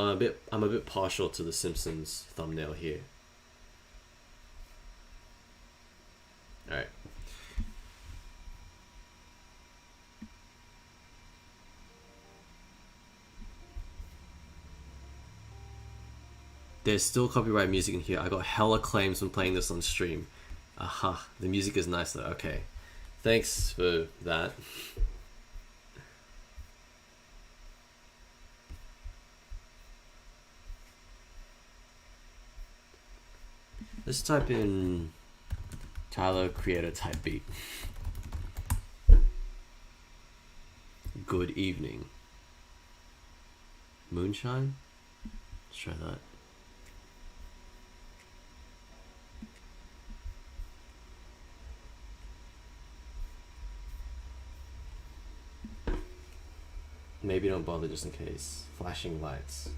I'm a bit partial to the Simpsons thumbnail here. Alright. There's still copyright music in here. I got hella claims when playing this on stream. Aha, the music is nice though. Okay. Thanks for that. Let's type in Tyler Creator type beat. Good evening. Moonshine? Let's try that. Maybe don't bother just in case. Flashing lights.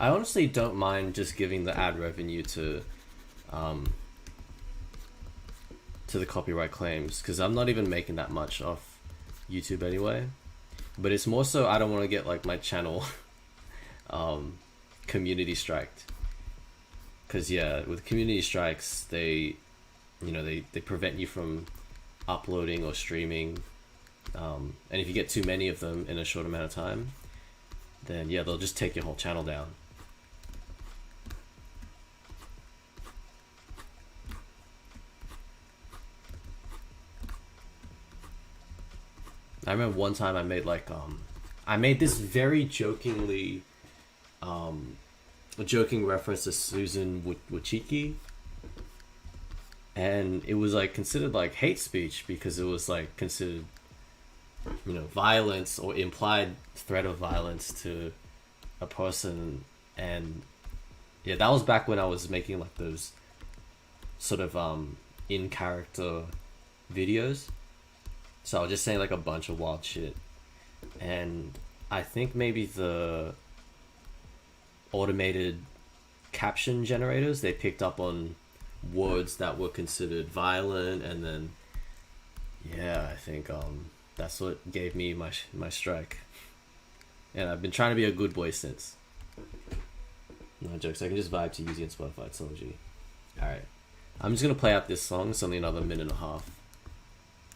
I honestly don't mind just giving the ad revenue to the copyright claims, because I'm not even making that much off YouTube anyway. But it's more so I don't want to get like my channel community striked. Because yeah, with community strikes, they prevent you from uploading or streaming. And if you get too many of them in a short amount of time, then yeah, they'll just take your whole channel down. I remember one time I made like I made this very jokingly a joking reference to Susan Wojcicki, and it was like considered like hate speech because it was like considered, you know, violence or implied threat of violence to a person. And yeah, that was back when I was making like those sort of in character videos, so I was just saying like a bunch of wild shit. And I think maybe the automated caption generators, they picked up on words that were considered violent, and then yeah, I think that's what gave me my strike. And I've been trying to be a good boy since. No jokes, I can just vibe to using Spotify, I told you. Alright, I'm just gonna play out this song. It's only another minute and a half,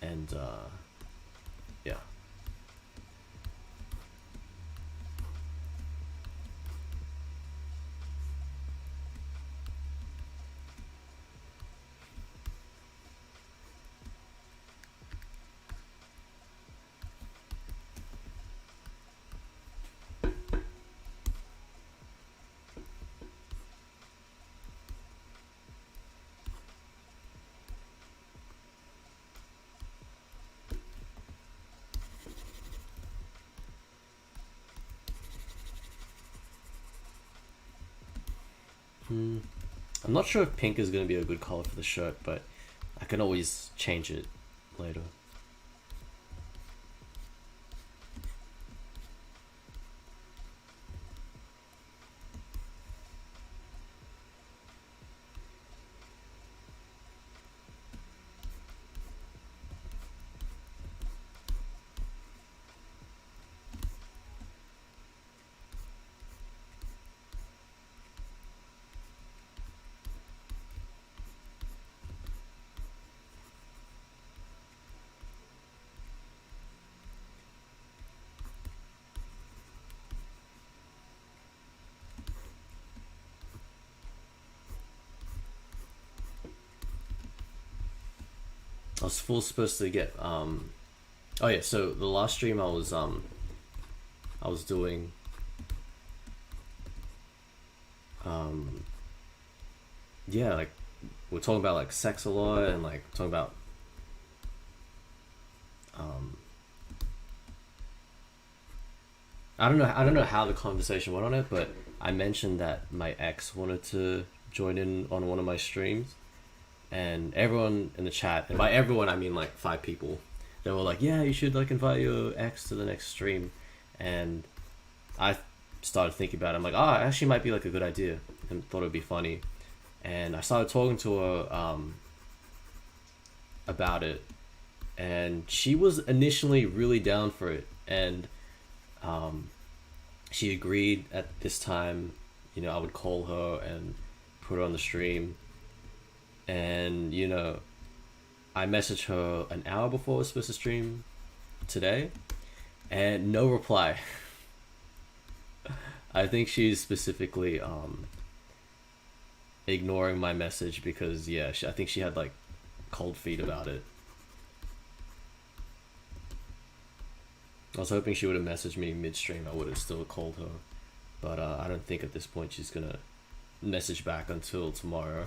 and yeah. I'm not sure if pink is going to be a good color for the shirt, but I can always change it later. I was full supposed to get oh yeah, so the last stream I was doing yeah, like we're talking about like sex a lot, and like talking about um I don't know how the conversation went on it, but I mentioned that my ex wanted to join in on one of my streams, and everyone in the chat, and by everyone I mean like 5 people, they were like, yeah, you should like invite your ex to the next stream. And I started thinking about it. I'm like, oh, it actually might be like a good idea, and thought it'd be funny. And I started talking to her about it, and she was initially really down for it, and she agreed at this time. You know, I would call her and put her on the stream, and you know, I messaged her an hour before I was supposed to stream today, and no reply. I think she's specifically ignoring my message because yeah, I think she had like cold feet about it. I was hoping she would have messaged me midstream. I would have still called her, but I don't think at this point she's gonna message back until tomorrow.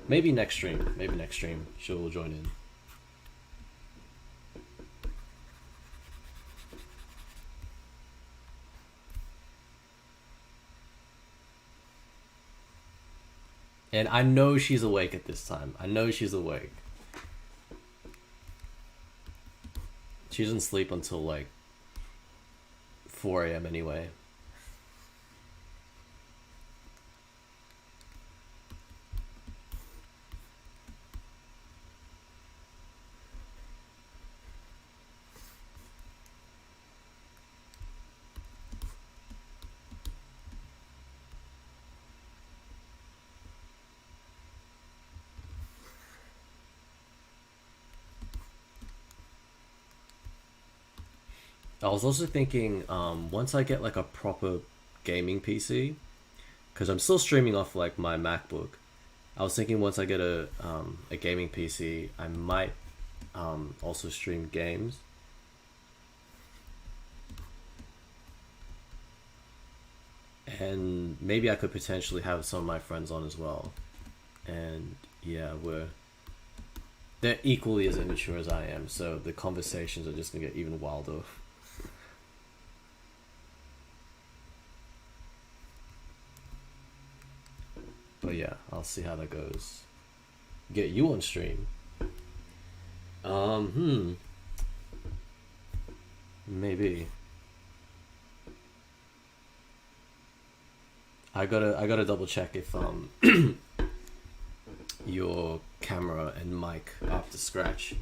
Maybe next stream. Maybe next stream she'll join in. And I know she's awake at this time. I know she's awake. She doesn't sleep until like 4 a.m. anyway. I was also thinking, once I get like a proper gaming PC, because I'm still streaming off like my MacBook. I was thinking once I get a gaming PC, I might also stream games, and maybe I could potentially have some of my friends on as well. And yeah, they're equally as immature as I am, so the conversations are just gonna get even wilder. But yeah, I'll see how that goes. Get you on stream. Hmm, maybe. I gotta double check if your camera and mic are up to scratch.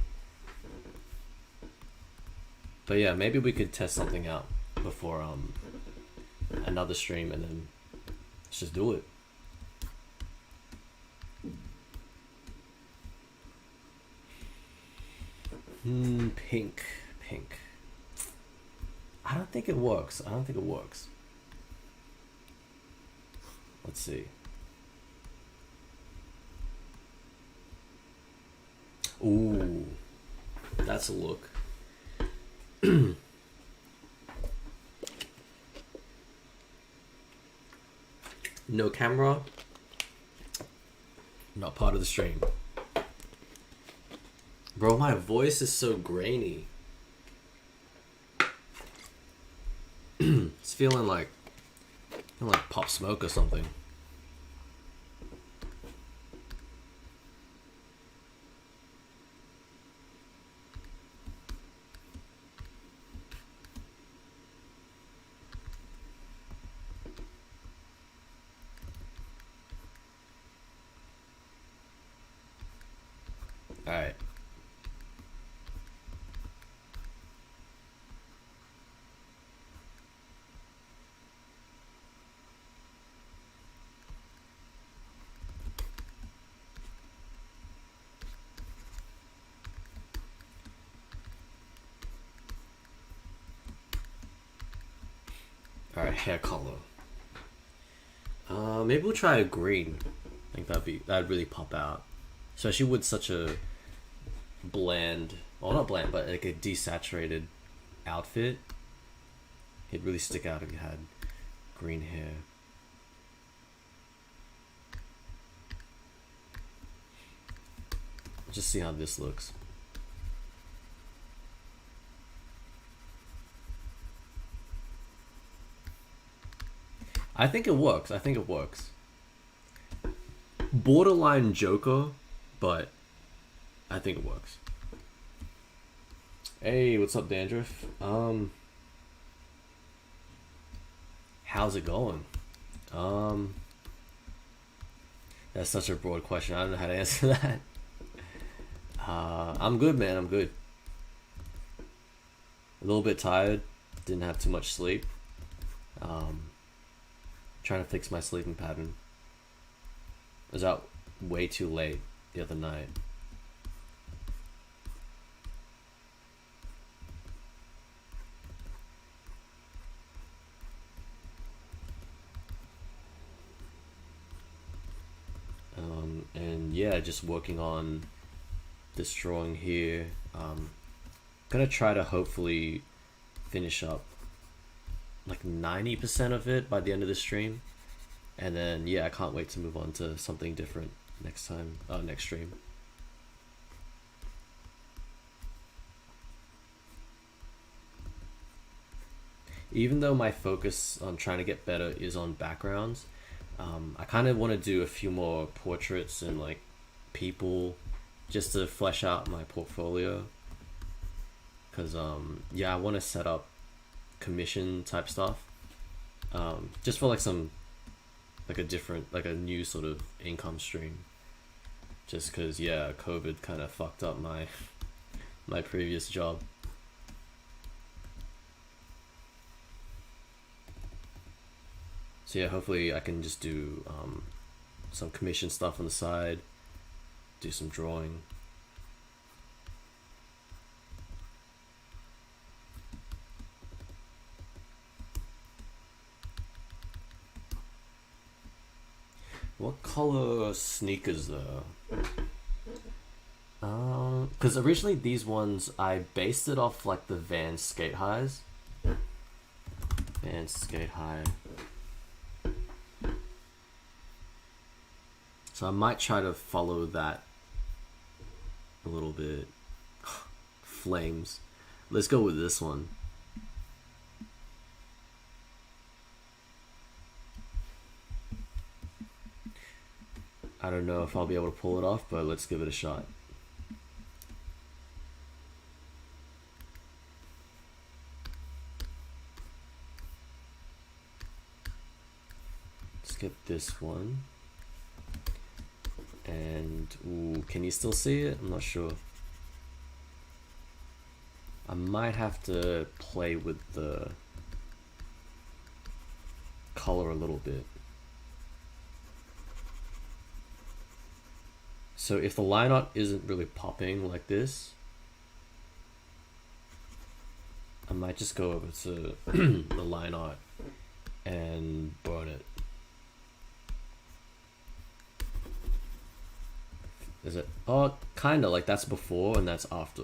But yeah, maybe we could test something out before another stream, and then let's just do it. Pink, pink. I don't think it works. I don't think it works. Let's see. Ooh, that's a look. No camera, not part of the stream. Bro, my voice is so grainy. It's feeling like Pop Smoke or something. All right. All right, hair color. Maybe we'll try a green. I think that'd really pop out, especially with such a bland, well not bland, but like a desaturated outfit. It'd really stick out if you had green hair. Just see how this looks. I think it works. I think it works. Borderline Joker, but I think it works. Hey, what's up, Dandruff? How's it going? Um, that's such a broad question. I don't know how to answer that. I'm good, man. I'm good. A little bit tired. Didn't have too much sleep. Um, Trying to fix my sleeping pattern. I was out way too late the other night. And yeah, just working on this drawing here. Gonna try to hopefully finish up like 90% of it by the end of the stream. And then yeah, I can't wait to move on to something different next time, next stream. Even though my focus on trying to get better is on backgrounds, I kind of want to do a few more portraits and like people just to flesh out my portfolio. Because yeah, I want to set up commission type stuff, just for like some like a different, like a new sort of income stream, just because yeah, COVID kind of fucked up my previous job. So yeah, hopefully I can just do some commission stuff on the side, do some drawing. What color sneakers though? Because originally these ones I based it off like the Vans Skate Highs. Vans Skate High. So I might try to follow that a little bit. Flames. Let's go with this one. I don't know if I'll be able to pull it off, but let's give it a shot. Let's get this one. And, ooh, can you still see it? I'm not sure. I might have to play with the color a little bit. So if the line art isn't really popping like this, I might just go over to the line art and burn it. Is it? Oh, kinda, like that's before and that's after.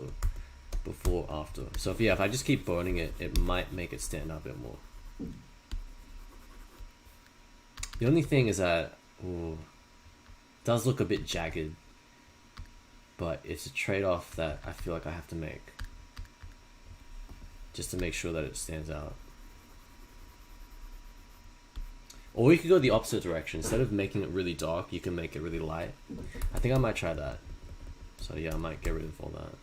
Before, after. So if I just keep burning it, it might make it stand out a bit more. The only thing is that, ooh, it does look a bit jagged, but it's a trade-off that I feel like I have to make, just to make sure that it stands out. Or we could go the opposite direction. Instead of making it really dark, you can make it really light. I think I might try that. So yeah, I might get rid of all that.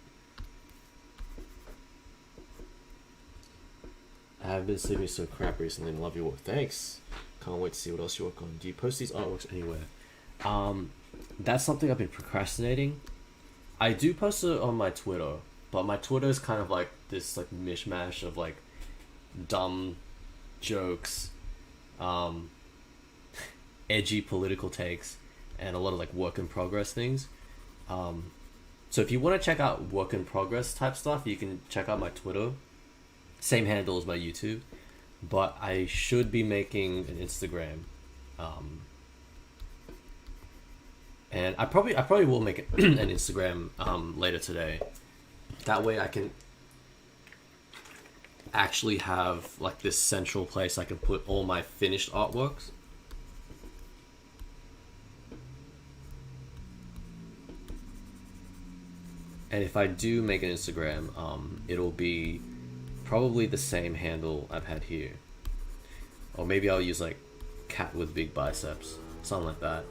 I have been sleeping so crap recently and love your work. Thanks. Can't wait to see what else you work on. Do you post these artworks anywhere? That's something I've been procrastinating. I do post it on my Twitter, but my Twitter is kind of like this like mishmash of like dumb jokes, edgy political takes, and a lot of like work in progress things. So if you want to check out work in progress type stuff, you can check out my Twitter. Same handle as my YouTube, but I should be making an Instagram, and I probably will make an Instagram later today. That way I can actually have like this central place I can put all my finished artworks. And if I do make an Instagram, it'll be probably the same handle I've had here. Or maybe I'll use like cat with big biceps, something like that.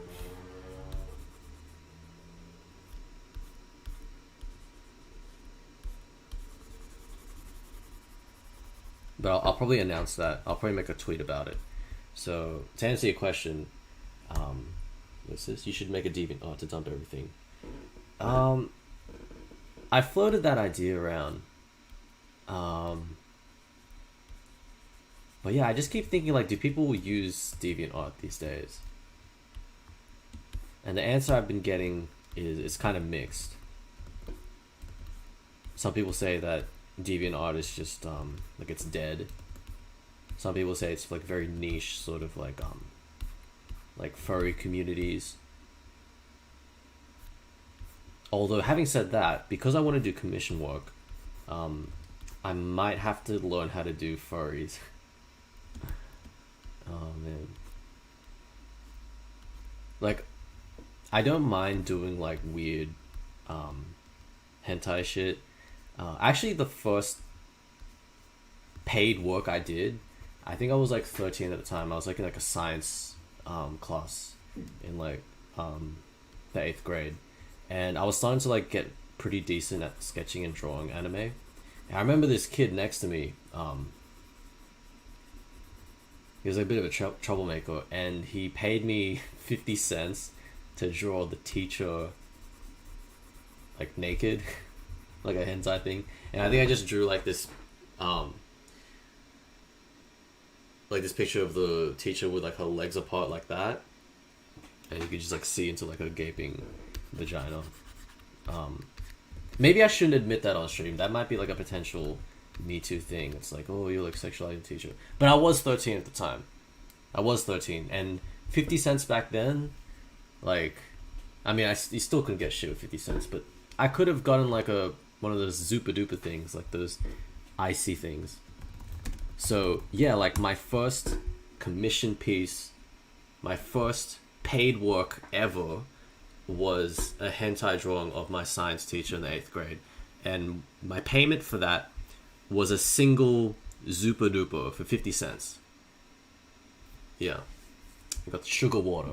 But I'll probably announce that. I'll probably make a tweet about it. So to answer your question, what's this? You should make a DeviantArt to dump everything. I floated that idea around. But yeah, I just keep thinking like, do people use DeviantArt these days? And the answer I've been getting is it's kind of mixed. Some people say that DeviantArt is just like it's dead. Some people say it's like very niche, sort of like furry communities. Although having said that, because I want to do commission work, I might have to learn how to do furries. Oh man. Like, I don't mind doing like weird hentai shit. Actually, the first paid work I did, I think I was like 13 at the time. I was like in like a science class in like the 8th grade. And I was starting to like get pretty decent at sketching and drawing anime. And I remember this kid next to me, he was a bit of a troublemaker, and he paid me 50 cents to draw the teacher like naked, like a hentai thing. And I think I just drew like this picture of the teacher with like her legs apart like that, and you could just like see into like a gaping vagina. Maybe I shouldn't admit that on stream. That might be like a potential Me Too thing. It's like, oh, you're like sexualizing the teacher. But I was 13 at the time. I was 13, and 50 cents back then Like, I mean, you still couldn't get shit with 50 cents, but I could have gotten like a one of those Zupa Duper things, like those icy things. So yeah, like my first commission piece, my first paid work ever was a hentai drawing of my science teacher in the 8th grade. And my payment for that was a single Zupa Duper for 50 cents. Yeah. I got sugar water.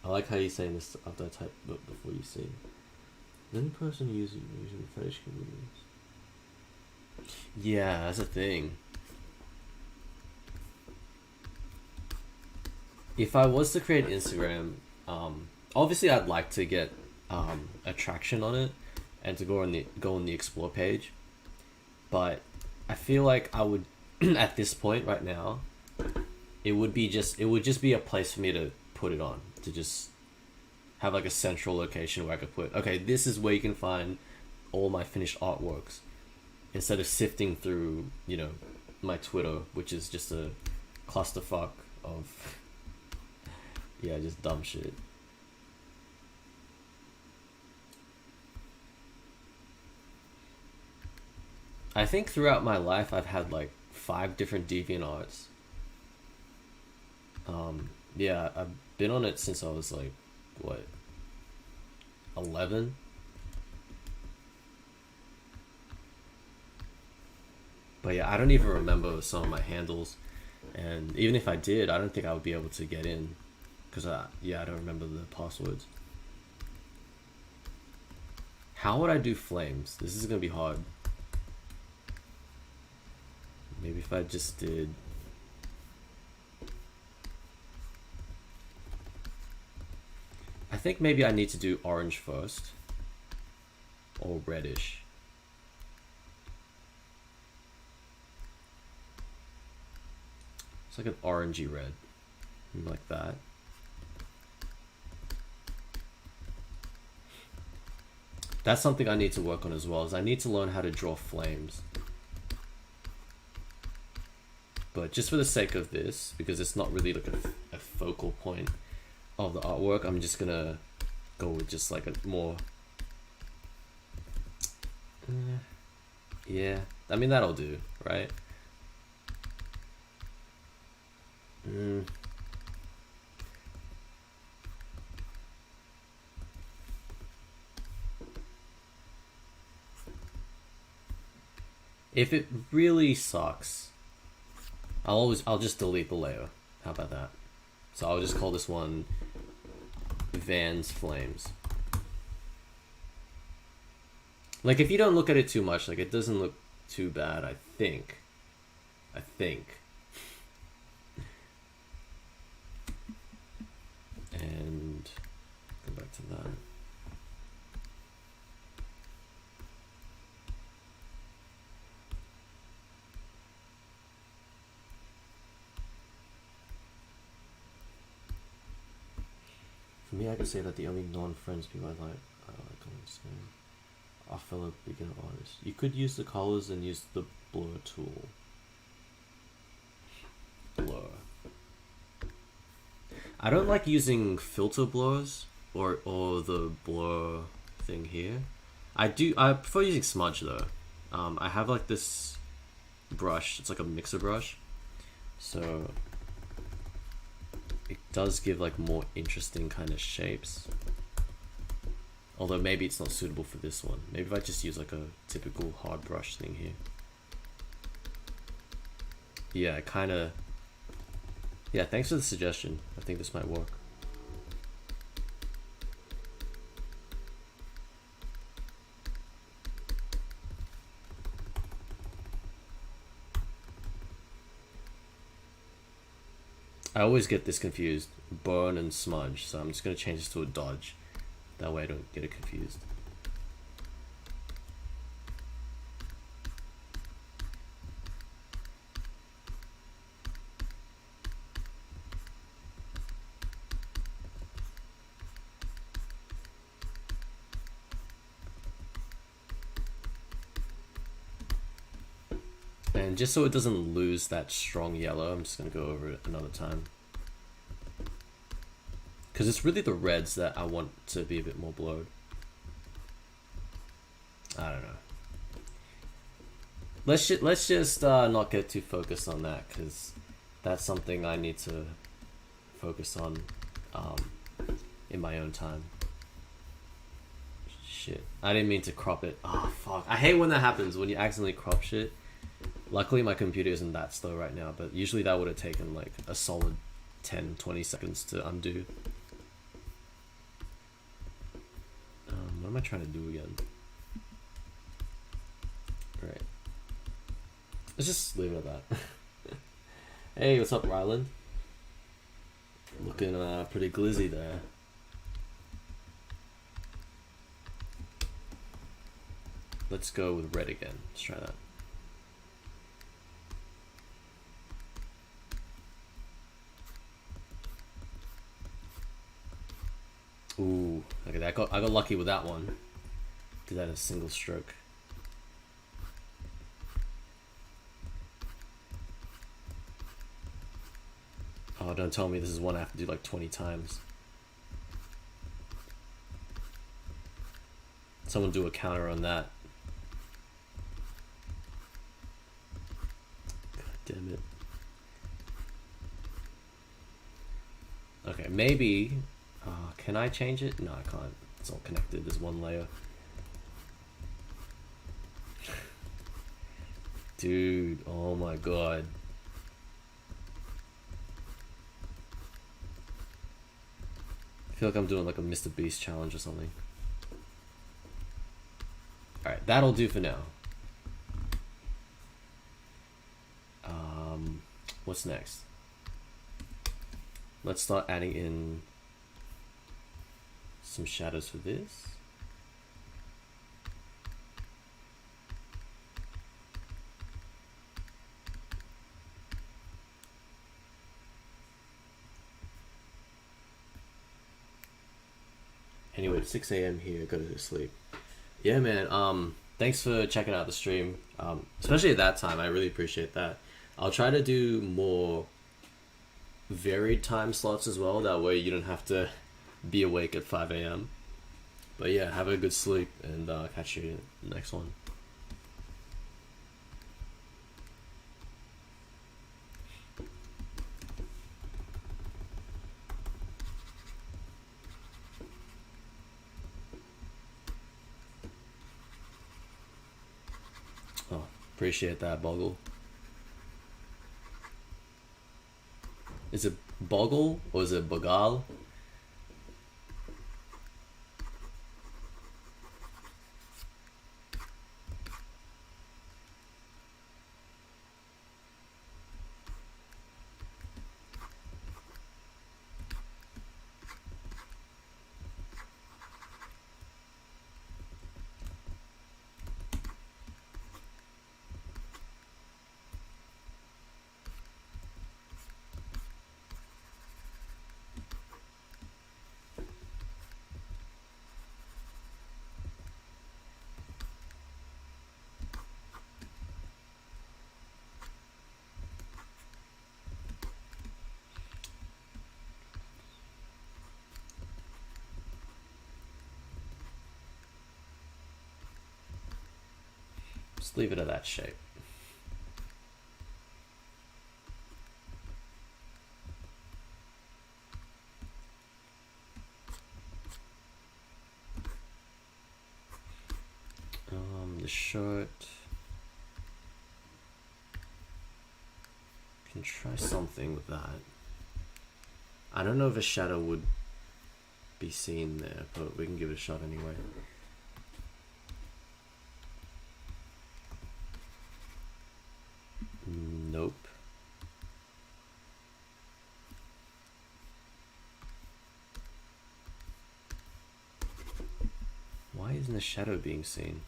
I like how you're saying this after I type before you see. Any person using fetish communities. Yeah, that's a thing. If I was to create Instagram, obviously I'd like to get attraction on it and to go on the explore page. But I feel like I would at this point right now, it would just be a place for me to put it on, to just have like a central location where I could put, okay, this is where you can find all my finished artworks, instead of sifting through, my Twitter, which is just a clusterfuck of yeah, just dumb shit. I think throughout my life I've had like 5 different DeviantArts. Yeah, I've been on it since I was like, what, 11? But yeah, I don't even remember some of my handles. And even if I did, I don't think I would be able to get in. Because, I don't remember the passwords. How would I do flames? This is going to be hard. Maybe if I just did... I think maybe I need to do orange first. Or reddish. It's like an orangey red. Like that. That's something I need to work on as well, is I need to learn how to draw flames. But just for the sake of this, because it's not really like a focal point of the artwork, I'm just gonna go with just like a more... yeah, I mean that'll do, right? If it really sucks, I'll just delete the layer. How about that? So I'll just call this one Van's Flames. Like, if you don't look at it too much, like, it doesn't look too bad, I think. And go back to that. For me, I could say that the only non-friends people I like are fellow beginner artists. You could use the colors and use the blur tool. Blur. I don't like using filter blurs or the blur thing here. I prefer using smudge though. I have like this brush, it's like a mixer brush. So it does give like more interesting kind of shapes. Although maybe it's not suitable for this one. Maybe if I just use like a typical hard brush thing here. Yeah, kind of. Yeah, thanks for the suggestion. I think this might work. I always get this confused. Burn and smudge. So I'm just going to change this to a dodge. That way I don't get it confused. And just so it doesn't lose that strong yellow, I'm just going to go over it another time. Because it's really the reds that I want to be a bit more blurred. I don't know. Let's just not get too focused on that, because that's something I need to focus on in my own time. Shit, I didn't mean to crop it. Oh fuck, I hate when that happens, when you accidentally crop shit. Luckily my computer isn't that slow right now, but usually that would have taken like a solid 10-20 seconds to undo. What am I trying to do again? Right. Let's just leave it at that. Hey, what's up, Ryland? Looking pretty glizzy there. Let's go with red again. Let's try that. Ooh, look at that. I got lucky with that one. Did that in a single stroke. Oh, don't tell me this is one I have to do like 20 times. Someone do a counter on that. God damn it. Okay, maybe... can I change it? No, I can't. It's all connected. There's one layer. Dude, oh my god. I feel like I'm doing like a Mr. Beast challenge or something. Alright, that'll do for now. What's next? Let's start adding in some shadows for this. Anyway, it's 6 a.m. here, gotta go to sleep. Yeah, man, thanks for checking out the stream. Especially at that time, I really appreciate that. I'll try to do more varied time slots as well, that way you don't have to be awake at 5 a.m. But yeah, have a good sleep, and catch you in the next one. Oh, appreciate that, Boggle. Is it Boggle or is it Bogal? Just leave it at that shape. The shirt. Can try something with that. I don't know if a shadow would be seen there, but we can give it a shot anyway. Nope. Why isn't the shadow being seen?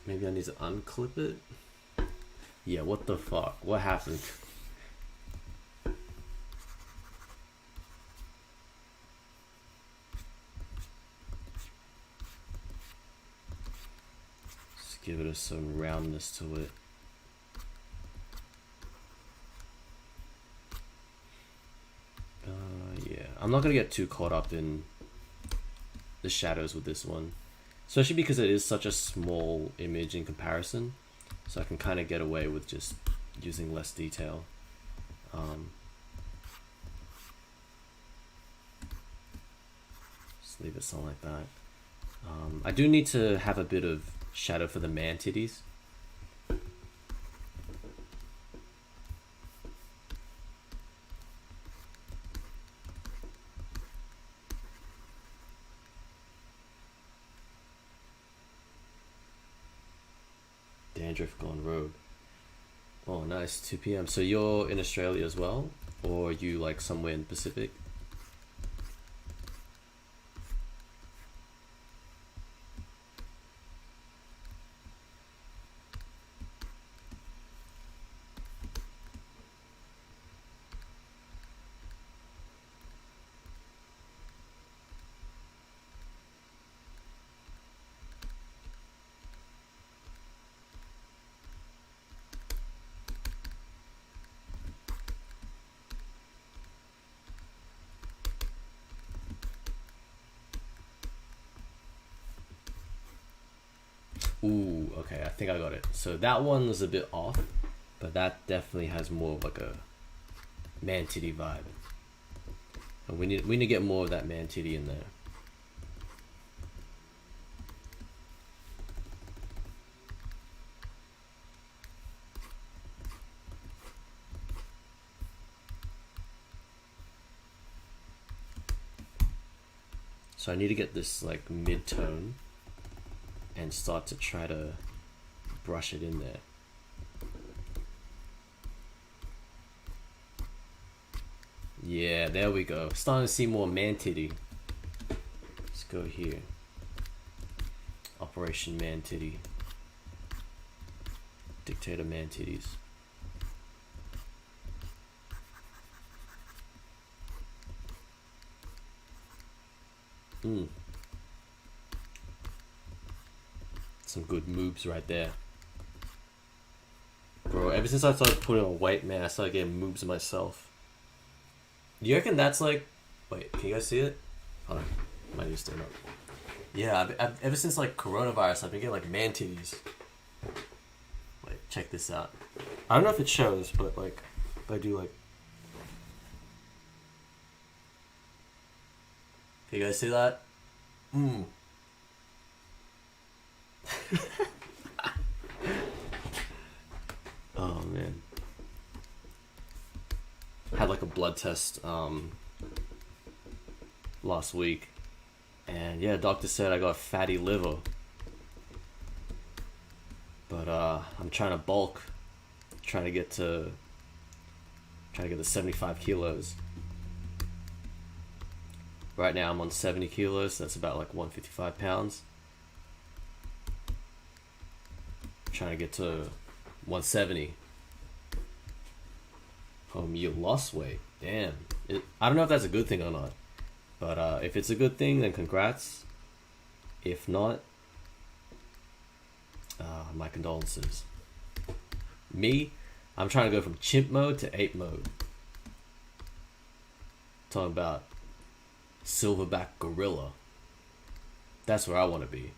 Maybe I need to unclip it? Yeah, what the fuck? What happened? Just give it some roundness to it. I'm not gonna get too caught up in the shadows with this one, especially because it is such a small image in comparison, so I can kind of get away with just using less detail. Just leave it something like that. I do need to have a bit of shadow for the man titties. Dandruff gone rogue. Oh, nice. 2 p.m. So you're in Australia as well? Or are you like somewhere in the Pacific? Ooh, okay, I think I got it. So that one was a bit off, but that definitely has more of like a man titty vibe. And we need to get more of that man titty in there. So I need to get this like mid-tone and start to try to brush it in there. Yeah, there we go. Starting to see more man titty. Let's go here. Operation Man Titty. Dictator Man Titties. Some good moves right there. Bro, ever since I started putting on weight, man, I started getting moves myself. Do you reckon that's like... Wait, can you guys see it? Hold on. Might need to stand up. Yeah, ever since like coronavirus, I've been getting like man titties. Wait, check this out. I don't know if it shows, but like, if I do like... Can you guys see that? Oh man. Had like a blood test last week, and yeah, doctor said I got fatty liver, but I'm trying to bulk, trying to get to 75 kilos. Right now I'm on 70 kilos, so that's about like 155 pounds. Trying to get to 170. You lost weight. Damn. I don't know if that's a good thing or not. But if it's a good thing, then congrats. If not, my condolences. Me, I'm trying to go from chimp mode to ape mode. Talking about silverback gorilla. That's where I want to be.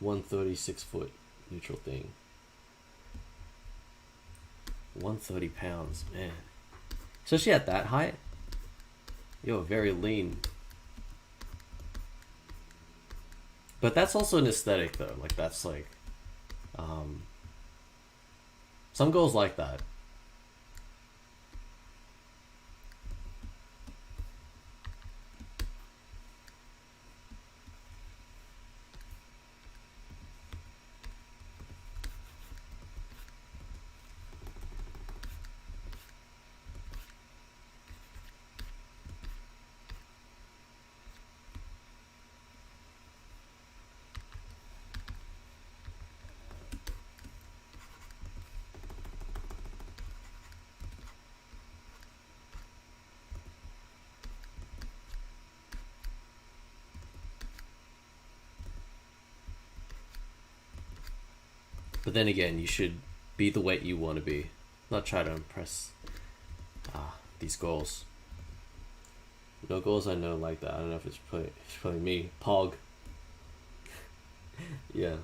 $136 neutral thing. 130 pounds, man. Especially at that height, you're very lean. But that's also an aesthetic though. Like that's like, some girls like that. But then again, you should be the weight you want to be, not try to impress these girls. No girls I know like that. I don't know if it's probably me. Pog. Yeah.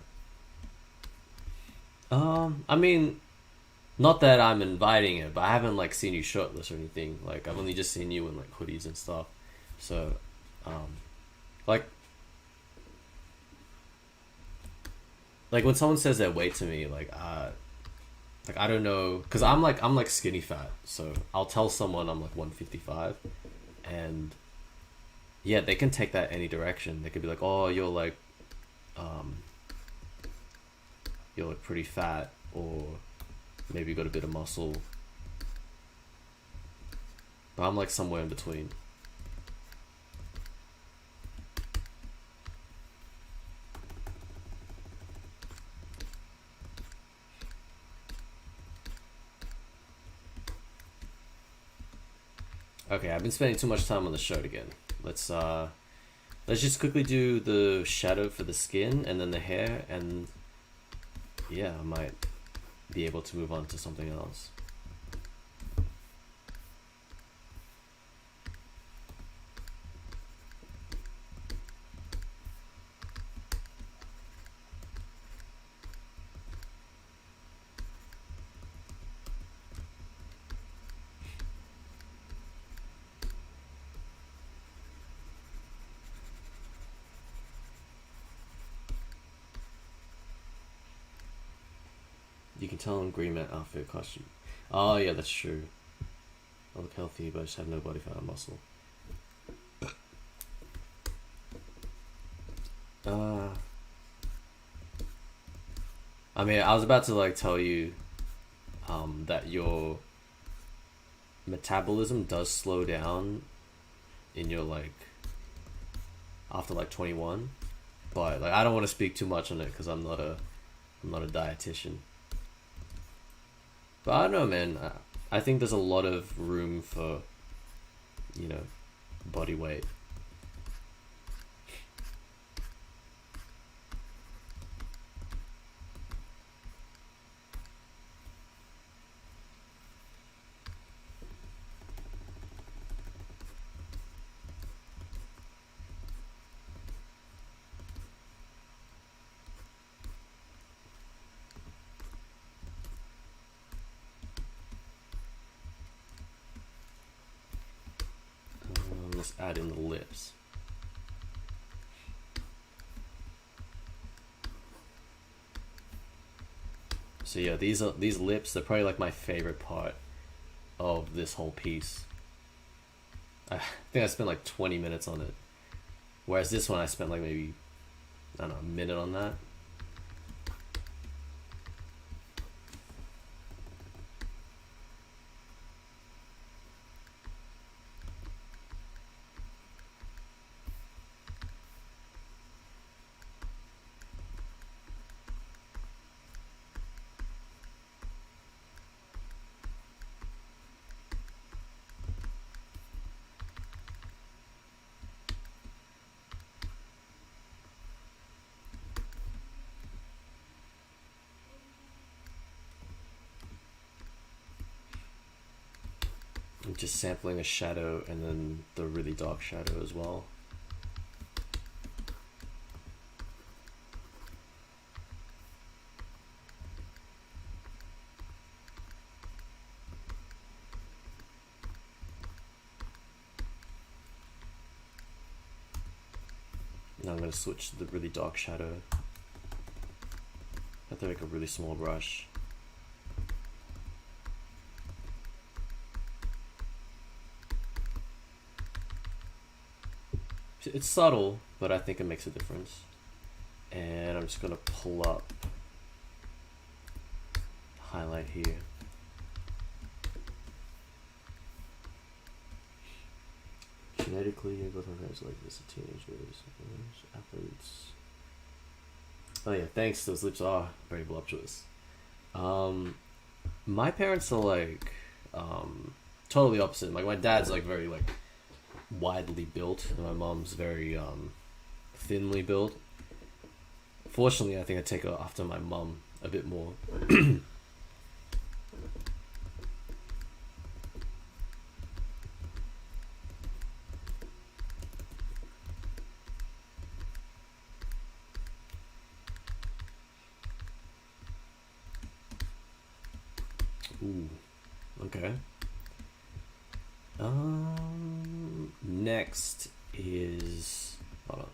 I mean, not that I'm inviting it, but I haven't like seen you shirtless or anything. Like I've only just seen you in like hoodies and stuff. So, um, like when someone says their weight to me, like I don't know, cause I'm like skinny fat. So I'll tell someone I'm like 155, and yeah, they can take that any direction. They could be like, oh, um, you're like pretty fat, or maybe you got a bit of muscle. But I'm like somewhere in between. Okay, I've been spending too much time on the shirt again. Let's just quickly do the shadow for the skin and then the hair, and yeah, I might be able to move on to something else. You can tell in green man outfit costume. Oh yeah, that's true. I look healthy, but I just have no body fat or muscle. Uh, I mean, I was about to like tell you, that your metabolism does slow down in your like after like 21, but like I don't want to speak too much on it because I'm not a dietitian. But I don't know, man. I think there's a lot of room for, you know, body weight. Let's add in the lips. So yeah, these lips. They're probably like my favorite part of this whole piece. I think I spent like 20 minutes on it, whereas this one I spent like maybe, I don't know, a minute on that. I'm just sampling a shadow and then the really dark shadow as well. Now I'm going to switch to the really dark shadow. I have to make a really small brush. It's subtle, but I think it makes a difference. And I'm just going to pull up highlight here. Genetically, both our parents like this, teenagers, athletes. Oh yeah, thanks. Those lips are very voluptuous. My parents are like, totally opposite. Like my dad's like very like widely built, and my mom's very thinly built. Fortunately, I think I take after my mom a bit more. Ooh, okay. Next is, hold on,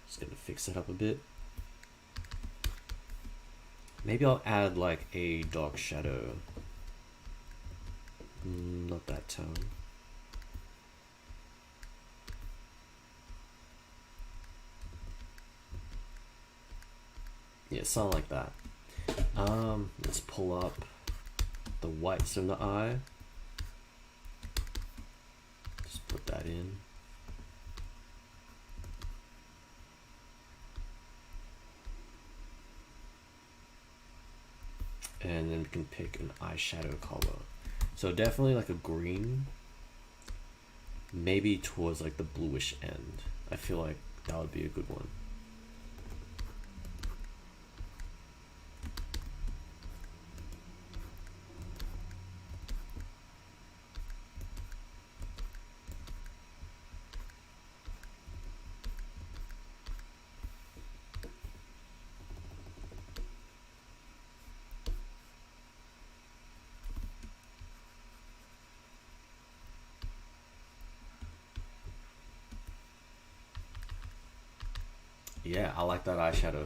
just gonna fix it up a bit. Maybe I'll add like a dark shadow. Not that tone. Yeah, something like that. Let's pull up the whites in the eye. Just put that in. And then we can pick an eyeshadow color. So definitely like a green, maybe towards like the bluish end. I feel like that would be a good one. Yeah, I like that eyeshadow.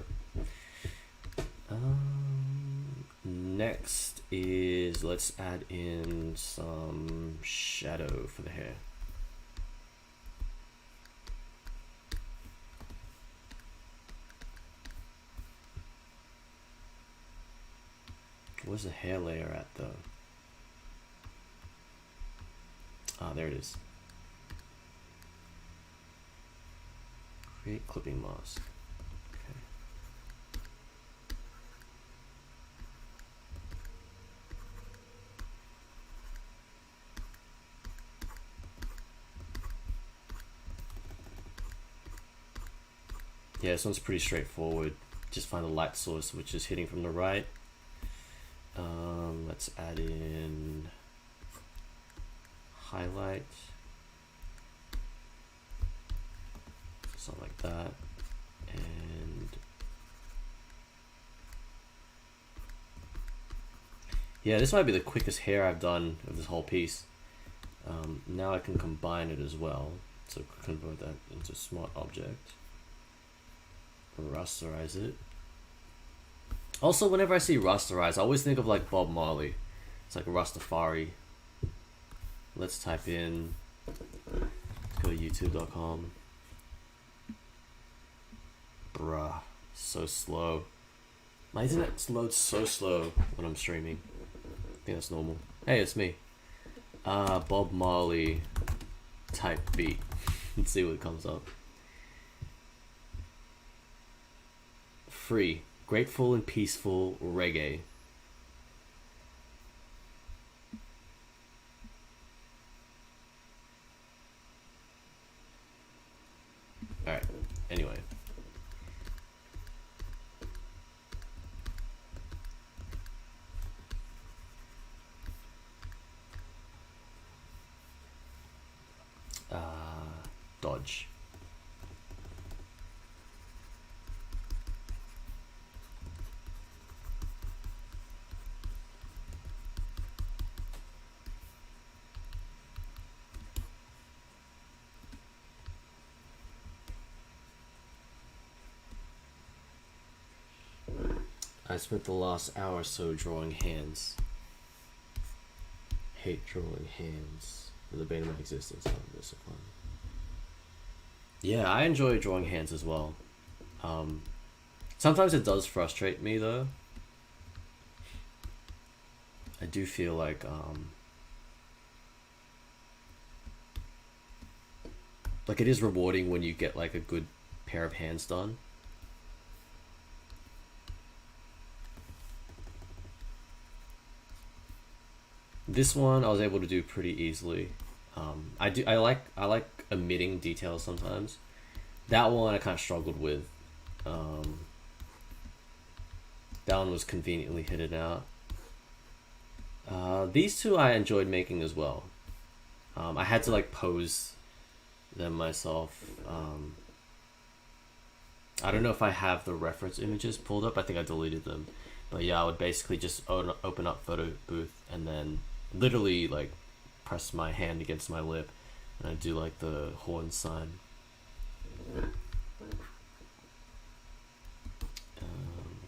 Next is, let's add in some shadow for the hair. Where's the hair layer at though? Ah, there it is. Create clipping mask. Okay. Yeah, this one's pretty straightforward. Just find the light source, which is hitting from the right. Let's add in highlight. Something like that. And yeah, this might be the quickest hair I've done of this whole piece. Now I can combine it as well. So convert that into smart object. Rasterize it. Also, whenever I see rasterize, I always think of like Bob Marley. It's like Rastafari. Let's type in, let's go to youtube.com. Bruh, so slow. My internet loads so slow when I'm streaming. I think that's normal. Hey, it's me. Bob Marley type beat. Let's see what comes up. Free, grateful and peaceful reggae. Alright, anyway. Dodge. I spent the last hour or so drawing hands. Hate drawing hands. The bane of my existence. Oh, this is so fun. Yeah, I enjoy drawing hands as well. Sometimes it does frustrate me though. I do feel like it is rewarding when you get like a good pair of hands done. This one I was able to do pretty easily. I like omitting details sometimes. That one I kind of struggled with. That one was conveniently hidden out. These two I enjoyed making as well. I had to like pose them myself. I don't know if I have the reference images pulled up. I think I deleted them. But yeah, I would basically just open up Photo Booth and then literally like press my hand against my lip and I do like the horn sign.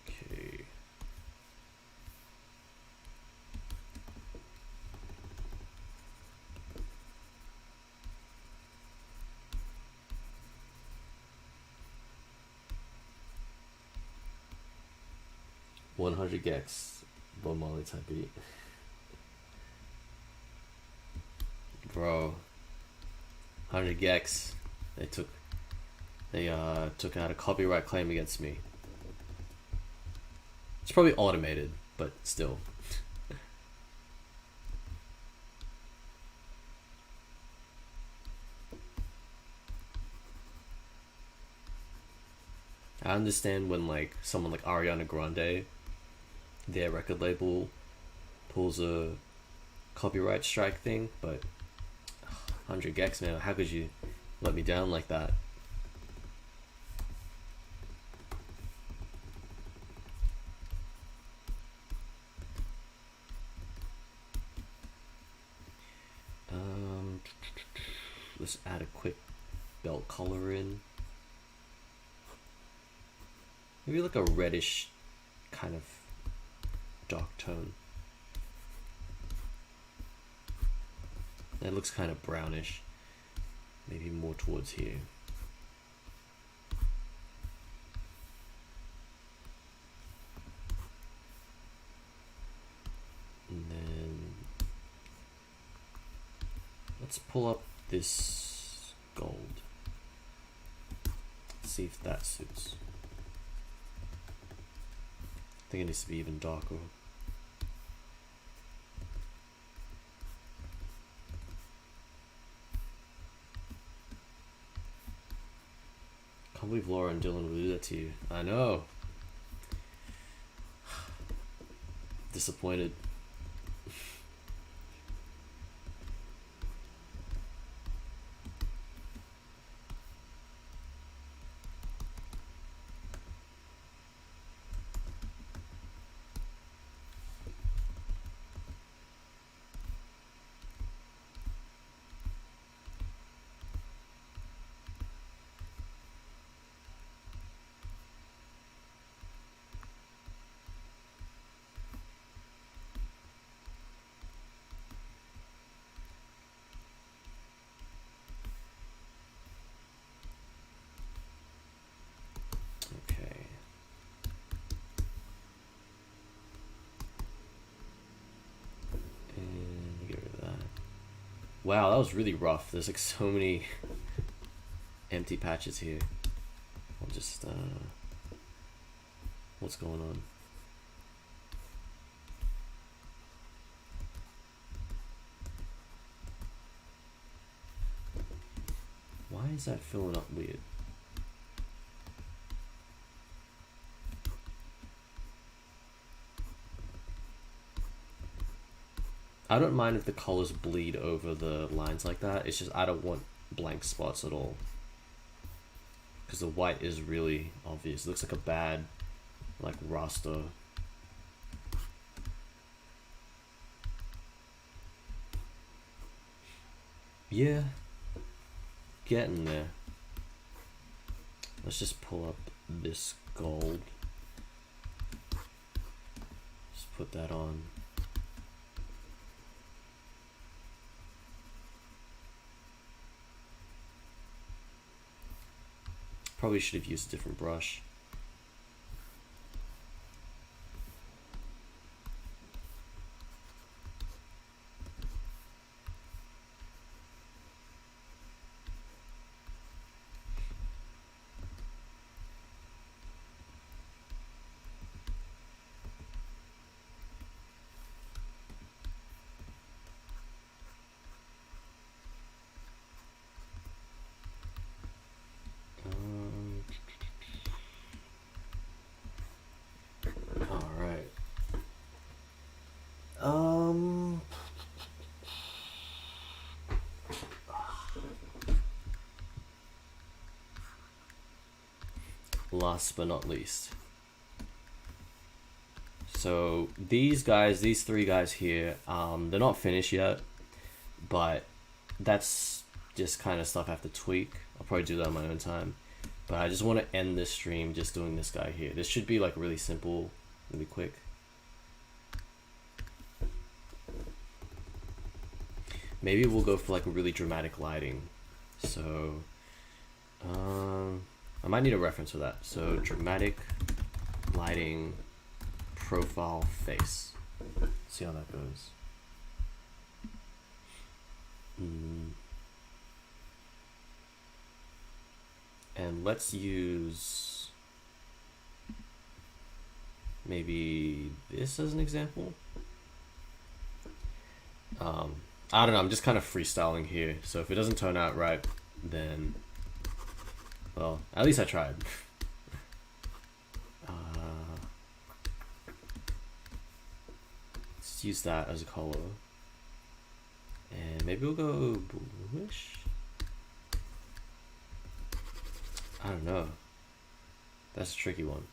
Okay. "100 gex," Bob Marley type beat. Bro, 100 gex. They took out a copyright claim against me. It's probably automated, but still. I understand when like someone like Ariana Grande, their record label, pulls a copyright strike thing, but 100 gex, man, how could you let me down like that? Let's add a quick belt color in. Maybe like a reddish kind of dark tone. That looks kind of brownish. Maybe more towards here. And then let's pull up this gold. See if that suits. I think it needs to be even darker. Can't believe Laura and Dylan would do that to you. I know. Disappointed. Okay. And get rid of that. Wow, that was really rough. There's like so many empty patches here. I'll just what's going on? Why is that filling up weird? I don't mind if the colors bleed over the lines like that. It's just I don't want blank spots at all. Because the white is really obvious. It looks like a bad, like, raster. Yeah. Getting there. Let's just pull up this gold. Just put that on. Probably should have used a different brush. last but not least. So these guys, these three guys here, they're not finished yet, but that's just kind of stuff I have to tweak. I'll probably do that on my own time. But I just want to end this stream just doing this guy here. This should be like really simple, really quick. Maybe we'll go for like a really dramatic lighting. So, I might need a reference for that. So dramatic lighting profile face. See how that goes. And let's use maybe this as an example. I don't know, I'm just kind of freestyling here. So if it doesn't turn out right, then, well, at least I tried. Let's use that as a color. And maybe we'll go bluish. I don't know. That's a tricky one.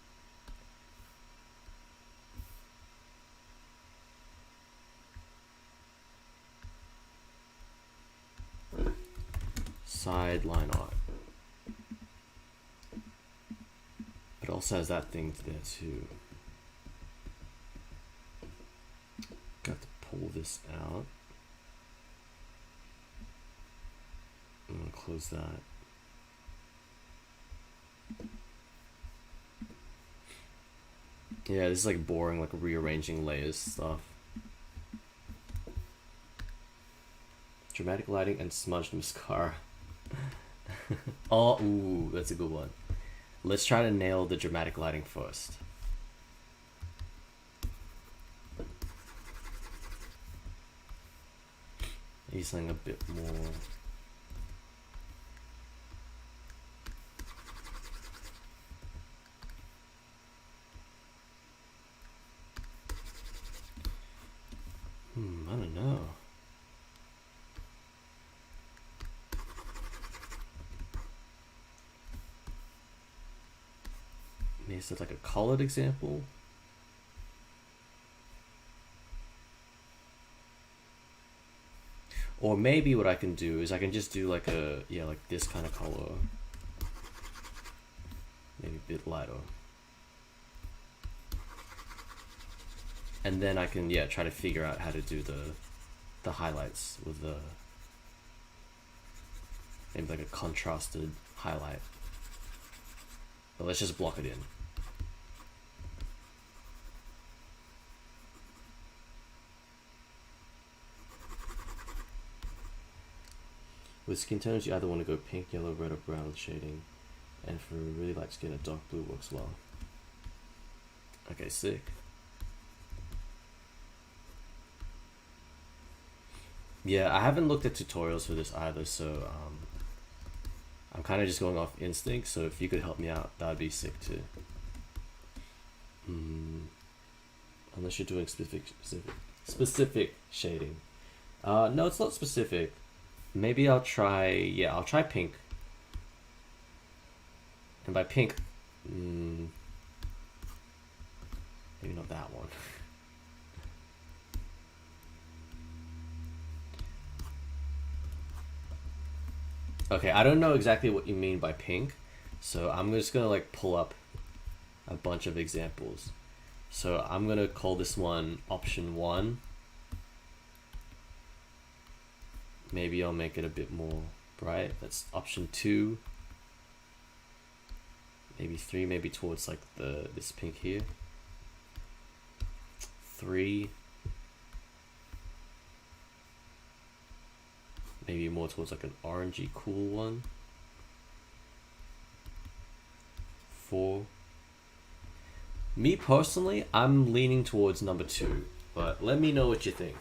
Sideline art. It also has that thing there too. Got to pull this out. I'm gonna close that. Yeah, this is like boring, like rearranging layers stuff. Dramatic lighting and smudged mascara. Oh, ooh, that's a good one. Let's try to nail the dramatic lighting first. Maybe something a bit more. I don't know. Maybe it's like a colored example. Or maybe what I can do is I can just do like a, yeah, like this kind of color. Maybe a bit lighter. And then I can, yeah, try to figure out how to do the highlights with the, maybe like a contrasted highlight. But let's just block it in. With skin tones, you either want to go pink, yellow, red, or brown shading. And for really light skin, a dark blue works well. Okay, sick. Yeah, I haven't looked at tutorials for this either, so I'm kind of just going off instinct, so if you could help me out, that would be sick too. Unless you're doing specific shading. No, it's not specific. Maybe I'll try, yeah, I'll try pink. And by pink, maybe not that one. Okay, I don't know exactly what you mean by pink, so I'm just gonna like pull up a bunch of examples. So I'm gonna call this one option 1. Maybe I'll make it a bit more bright. That's option 2. Maybe 3, maybe towards like this pink here. 3. Maybe more towards like an orangey cool one. 4. Me personally, I'm leaning towards number 2, but let me know what you think.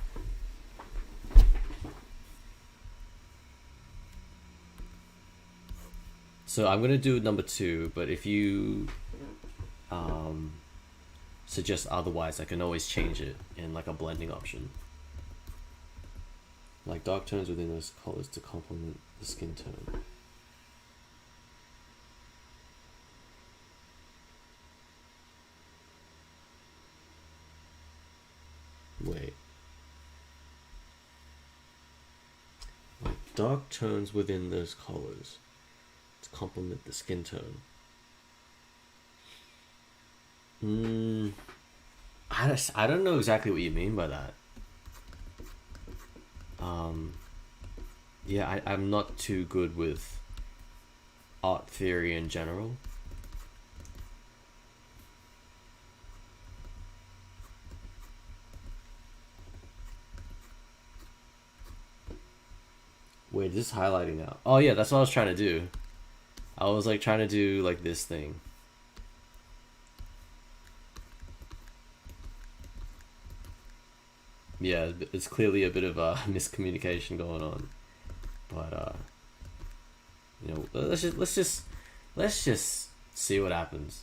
So I'm gonna do number 2, but if you suggest otherwise, I can always change it in like a blending option. Like dark tones within those colors to complement the skin tone. dark tones within those colors to complement the skin tone. I don't know exactly what you mean by that. Yeah, I'm not too good with art theory in general. Wait, this is highlighting now. Oh yeah, that's what I was trying to do. I was like trying to do like this thing. Yeah, it's clearly a bit of a miscommunication going on, but you know, let's just see what happens.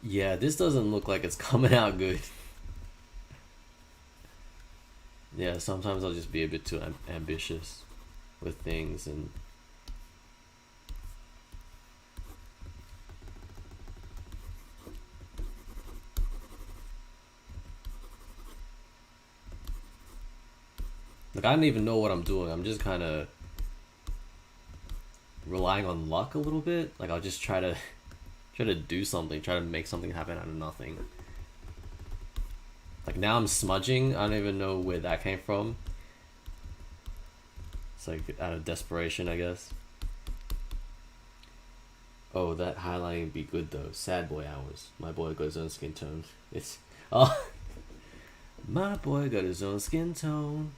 Yeah, this doesn't look like it's coming out good. Yeah, sometimes I'll just be a bit too ambitious with things, and like I don't even know what I'm doing. I'm just kind of relying on luck a little bit. Like I'll just try to do something, try to make something happen out of nothing. Like now I'm smudging. I don't even know where that came from. It's like out of desperation, I guess. Oh, that highlighting would be good though. Sad boy hours. My boy got his own skin tone. It's oh, my boy got his own skin tone.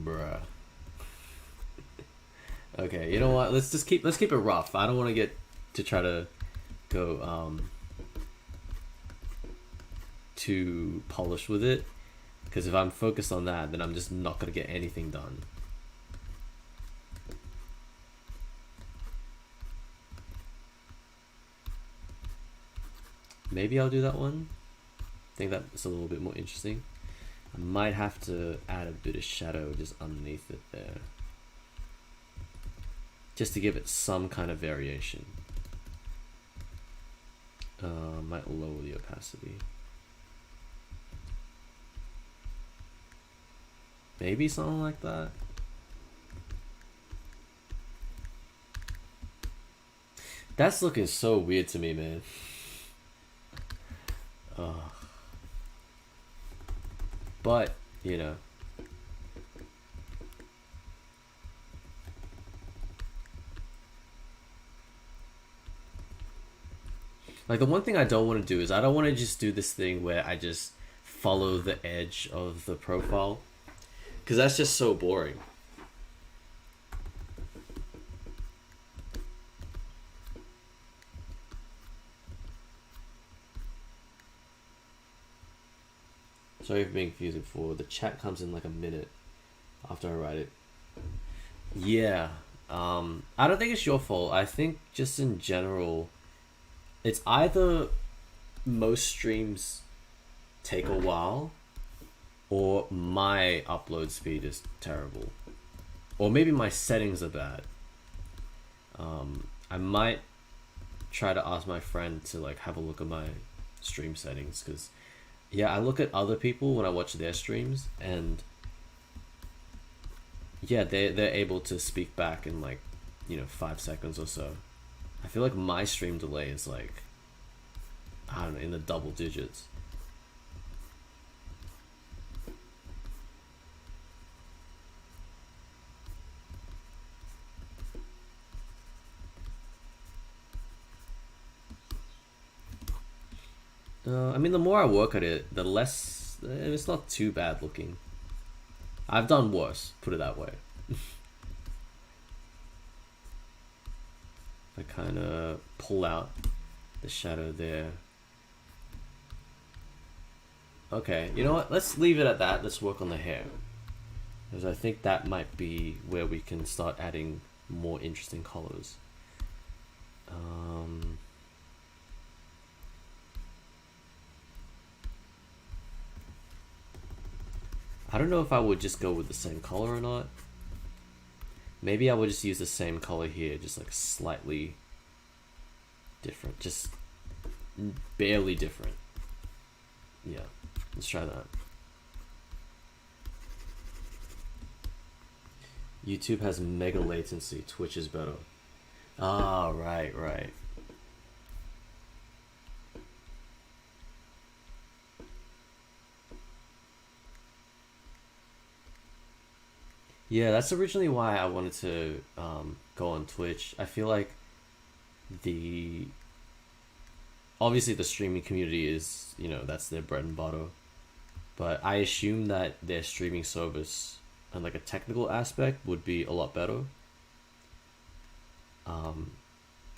Bruh. Okay, you know what? Let's keep it rough. I don't want to get to try to go too polished with it, because if I'm focused on that, then I'm just not gonna get anything done. Maybe I'll do that one. I think that's a little bit more interesting. I might have to add a bit of shadow just underneath it there, just to give it some kind of variation. Might lower the opacity. Maybe something like that. That's looking so weird to me, man. But, you know. Like, the one thing I don't want to do is I don't want to just do this thing where I just follow the edge of the profile, because that's just so boring. Sorry for being confusing before. The chat comes in like a minute after I write it. Yeah. I don't think it's your fault. I think just in general, it's either most streams take a while, or my upload speed is terrible, or maybe my settings are bad. I might try to ask my friend to like have a look at my stream settings, because yeah, I look at other people when I watch their streams, and yeah, they're able to speak back in like, 5 seconds or so. I feel like my stream delay is like, I don't know, in the double digits. I mean, the more I work at it, the less it's not too bad looking. I've done worse, put it that way. I kind of pull out the shadow there. Okay, you know what? Let's leave it at that. Let's work on the hair. Because I think that might be where we can start adding more interesting colors. I don't know if I would just go with the same color or not. Maybe I would just use the same color here, just like slightly different, just barely different. Yeah, let's try that. YouTube has mega latency, Twitch is better. Ah, right, right. Yeah, that's originally why I wanted to go on Twitch. I feel like the obviously the streaming community is, you know, that's their bread and butter. But I assume that their streaming service and like a technical aspect would be a lot better. Um,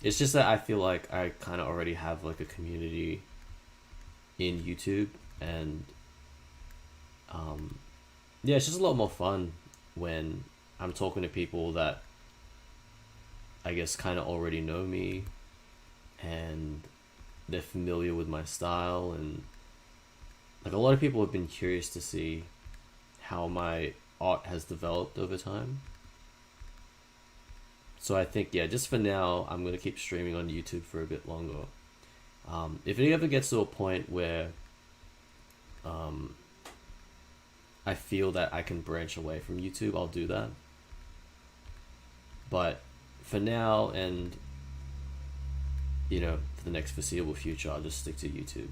it's just that I feel like I kind of already have like a community in YouTube, and um, yeah, it's just a lot more fun when I'm talking to people that I guess kind of already know me and they're familiar with my style, and like a lot of people have been curious to see how my art has developed over time. So I think, yeah, just for now, I'm gonna keep streaming on YouTube for a bit longer. If it ever gets to a point where um, I feel that I can branch away from YouTube, I'll do that. But for now, and you know, for the next foreseeable future, I'll just stick to YouTube.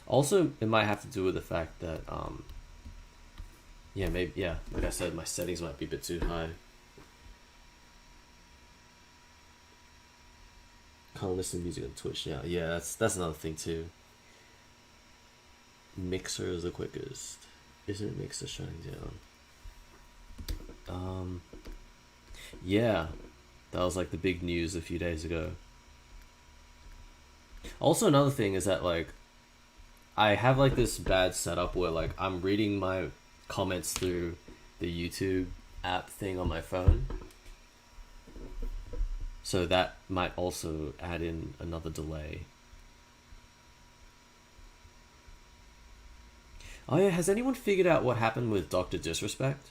Also, it might have to do with the fact that, yeah, maybe, yeah, like I said, my settings might be a bit too high. Can't listen to music on Twitch now. Yeah, that's another thing too. Mixer is the quickest. Isn't Mixer shutting down? Yeah, that was like the big news a few days ago. Also, another thing is that like I have like this bad setup where like I'm reading my comments through the YouTube app thing on my phone. So that might also add in another delay. Oh yeah, has anyone figured out what happened with Dr. Disrespect?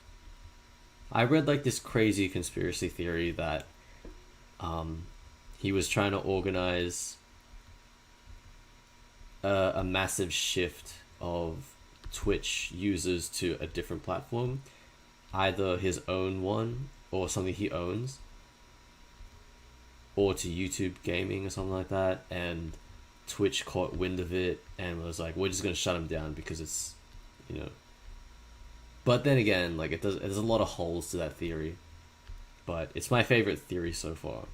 I read like this crazy conspiracy theory that he was trying to organize a massive shift of Twitch users to a different platform, either his own one or something he owns, or to YouTube gaming or something like that, and Twitch caught wind of it and was like, we're just gonna shut him down because it's, you know. But then again, like there's a lot of holes to that theory, but it's my favorite theory so far.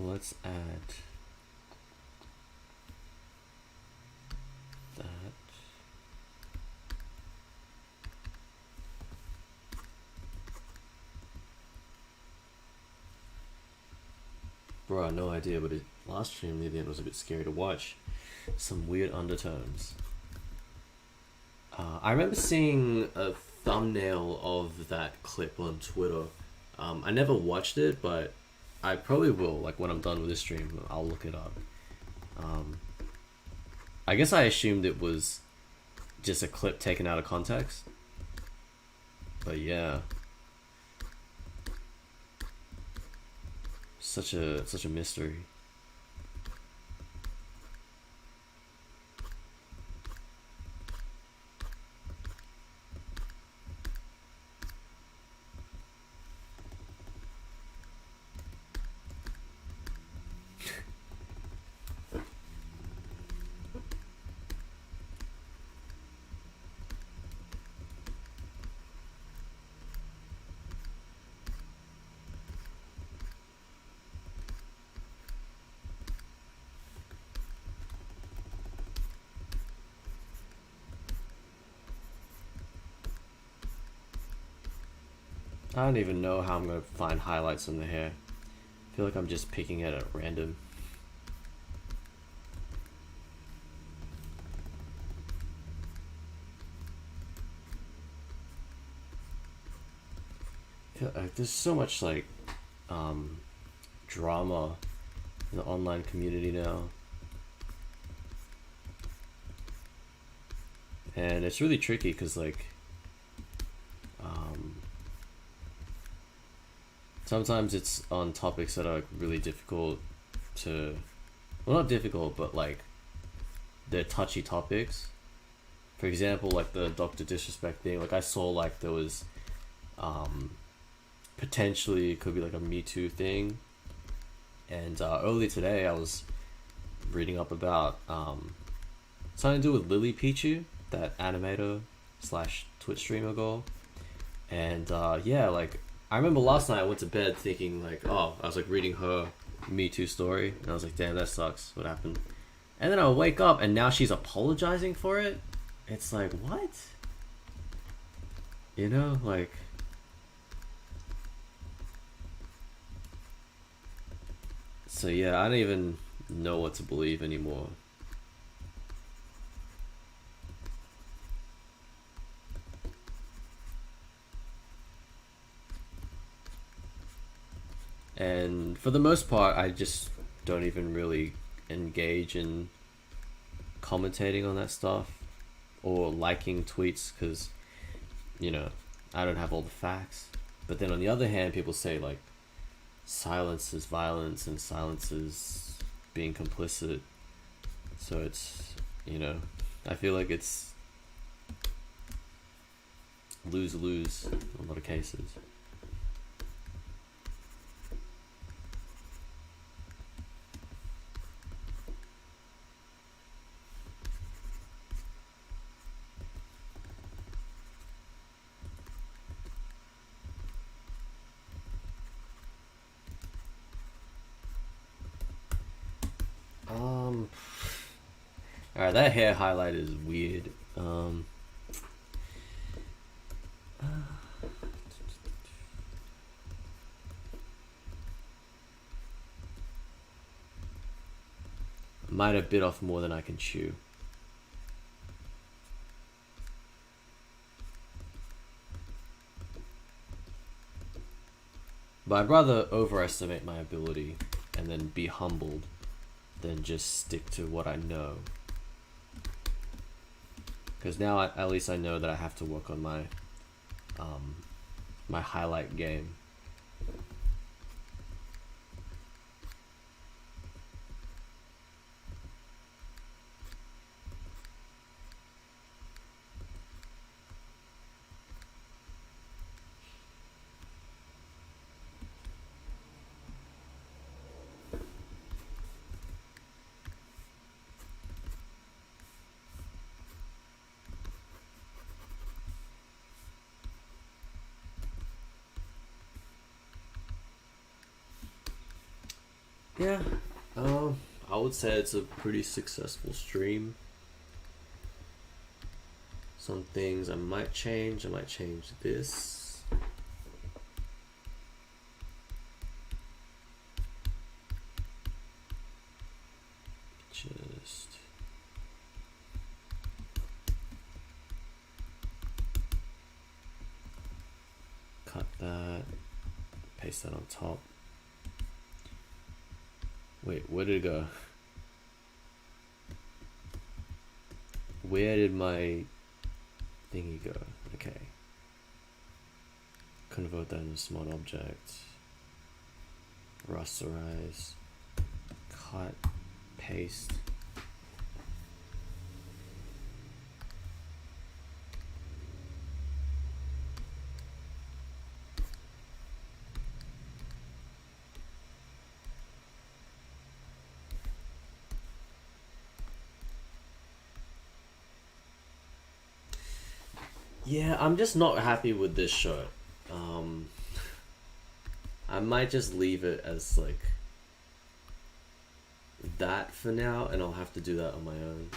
Let's add that. Bro, I had no idea, but last stream near the end was a bit scary to watch. Some weird undertones. I remember seeing a thumbnail of that clip on Twitter. I never watched it, but I probably will. Like when I'm done with this stream, I'll look it up. I guess I assumed it was just a clip taken out of context. But yeah, such a mystery. I don't even know how I'm gonna find highlights on the hair. I feel like I'm just picking it at random. There's so much like drama in the online community now, and it's really tricky because like sometimes it's on topics that are really difficult to, well, not difficult, but like they're touchy topics. For example, like the Doctor Disrespect thing. Like I saw like there was potentially it could be like a Me Too thing, and earlier today I was reading up about something to do with Lily Pichu, that animator slash Twitch streamer girl, and yeah, like I remember last night I went to bed thinking like, oh, I was like reading her Me Too story, and I was like, damn, that sucks. What happened? And then I wake up and now she's apologizing for it. It's like, what? You know, like. So yeah, I don't even know what to believe anymore. And for the most part, I just don't even really engage in commentating on that stuff or liking tweets because, you know, I don't have all the facts. But then on the other hand, people say like silence is violence and silence is being complicit. So it's, you know, I feel like it's lose-lose in a lot of cases. Alright, that hair highlight is weird. Might have bit off more than I can chew. But I'd rather overestimate my ability and then be humbled than just stick to what I know. Because now at least I know that I have to work on my my highlight game. Yeah, I would say it's a pretty successful stream. Some things I might change. I might change this. Just cut that, paste that on top. Wait, where did it go? Where did my thingy go? Okay. Convert that into a smart object. Rasterize. Cut. Paste. Yeah, I'm just not happy with this shirt. Um, I might just leave it as like that for now, and I'll have to do that on my own.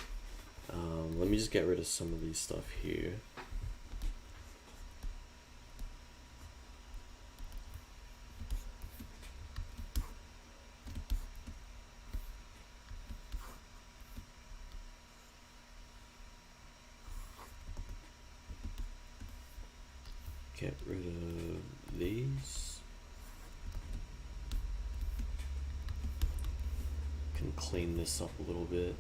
Let me just get rid of some of these stuff here. Get rid of these. Can clean this up a little bit.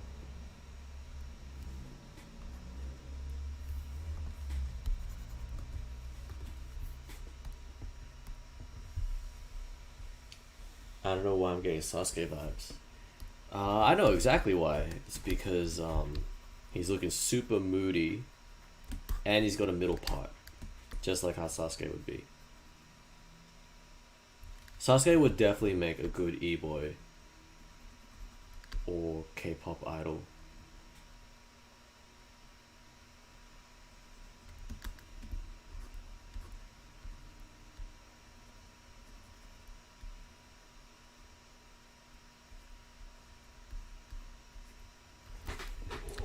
I don't know why I'm getting Sasuke vibes. I know exactly why. It's because he's looking super moody, and he's got a middle part, just like how Sasuke would be. Sasuke would definitely make a good e-boy or K-pop idol.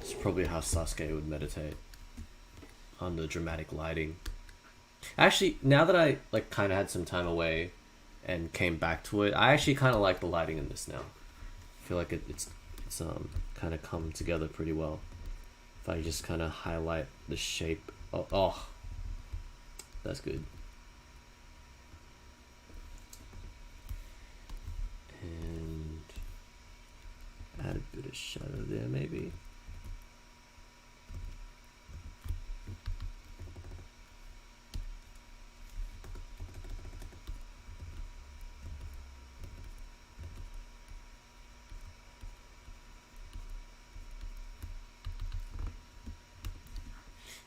It's probably how Sasuke would meditate under dramatic lighting. Actually, now that I like kind of had some time away and came back to it, I actually kind of like the lighting in this now. I feel like it's kind of come together pretty well. If I just kind of highlight the shape. Oh, that's good. And add a bit of shadow there, maybe.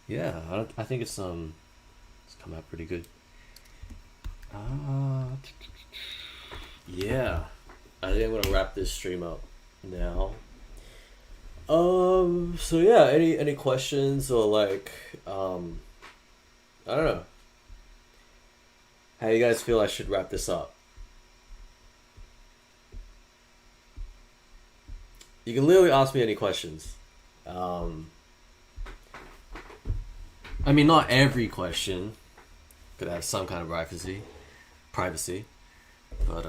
Yeah, I think it's come out pretty good. Yeah, I think I'm gonna wrap this stream up now. So yeah, any questions or like, I don't know. How you guys feel I should wrap this up? You can literally ask me any questions. I mean, not every question could have some kind of privacy, but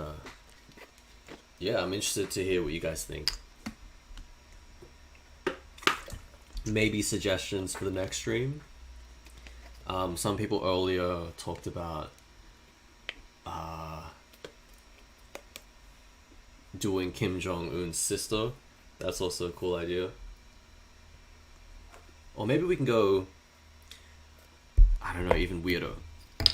yeah, I'm interested to hear what you guys think. Maybe suggestions for the next stream. Some people earlier talked about doing Kim Jong Un's sister. That's also a cool idea. Or maybe we can go, I don't know, even weirder. I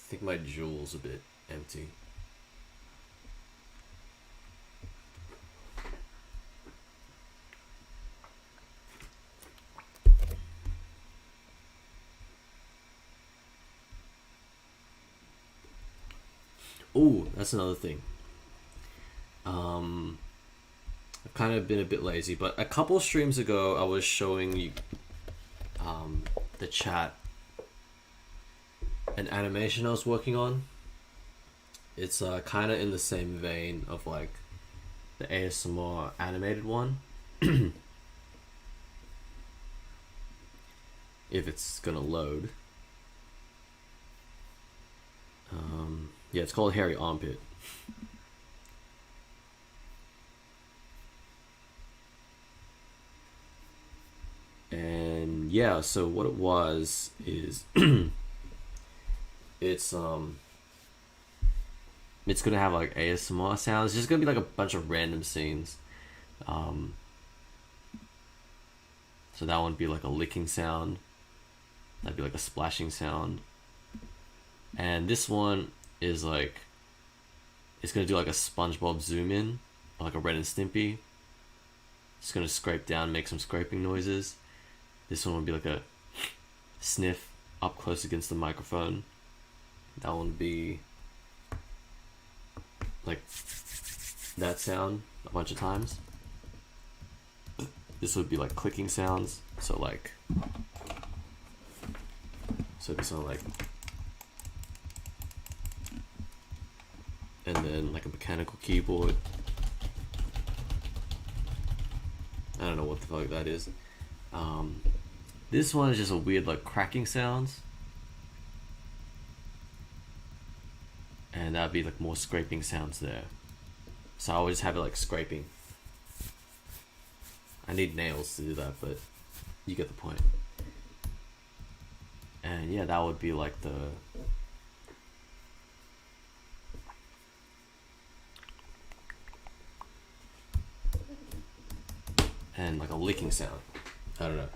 think my jewel's a bit empty. Oh, that's another thing. I've kind of been a bit lazy, but a couple streams ago I was showing you the chat an animation I was working on. It's kind of in the same vein of like the ASMR animated one. If it's gonna load. Yeah, it's called Hairy Armpit. And yeah, so what it was is it's It's gonna have like ASMR sounds. It's just gonna be like a bunch of random scenes. Um, so that one would be like a licking sound. That'd be like a splashing sound. And this one is like, it's gonna do like a SpongeBob zoom in, or like a Ren and Stimpy. It's gonna scrape down, make some scraping noises. This one would be like a sniff up close against the microphone. That one would be like that sound a bunch of times. This would be like clicking sounds. So like, so it'd sound like, and then like a mechanical keyboard. I don't know what the fuck that is. This one is just a weird like cracking sounds. And that'd be like more scraping sounds there. So I would just have it like scraping. I need nails to do that, but you get the point. And yeah, that would be like the and like a licking sound. I don't know.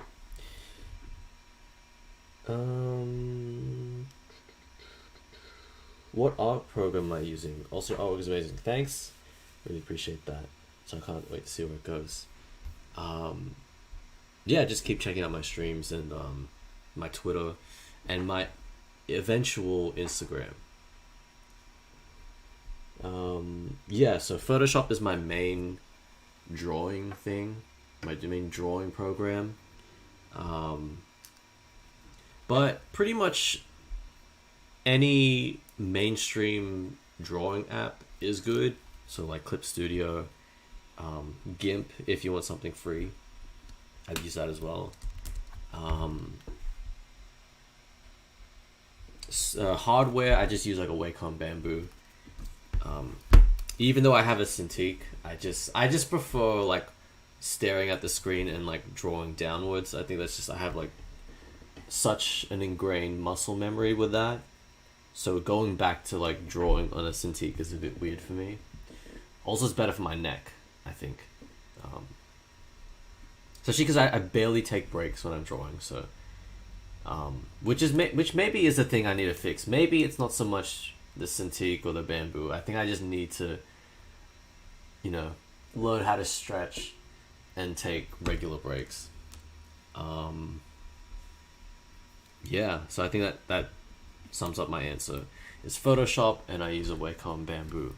What art program am I using? Also, your artwork is amazing. Thanks. Really appreciate that. So I can't wait to see where it goes. Yeah, just keep checking out my streams and my Twitter and my eventual Instagram. Yeah, so Photoshop is my main drawing thing, my main drawing program. But pretty much any mainstream drawing app is good. So like Clip Studio, GIMP if you want something free. I'd use that as well. Hardware, I just use like a Wacom Bamboo. Even though I have a Cintiq, I just prefer like staring at the screen and like drawing downwards. I think that's just, I have like such an ingrained muscle memory with that. So going back to like drawing on a Cintiq is a bit weird for me. Also, it's better for my neck, I think. Especially because I barely take breaks when I'm drawing. So, which maybe is the thing I need to fix. Maybe it's not so much the Cintiq or the Bamboo. I think I just need to, you know, learn how to stretch and take regular breaks. Yeah, so I think that sums up my answer. It's Photoshop, and I use a Wacom Bamboo.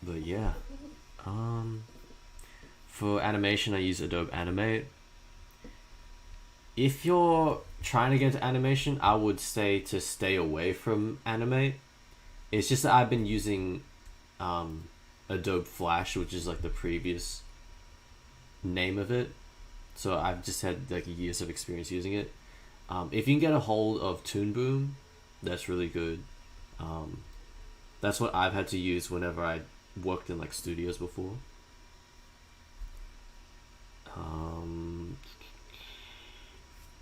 But yeah, for animation, I use Adobe Animate. If you're trying to get into animation, I would say to stay away from Animate. It's just that I've been using Adobe Flash, which is like the previous name of it. So I've just had like years of experience using it. If you can get a hold of Toon Boom, that's really good. That's what I've had to use whenever I worked in like studios before.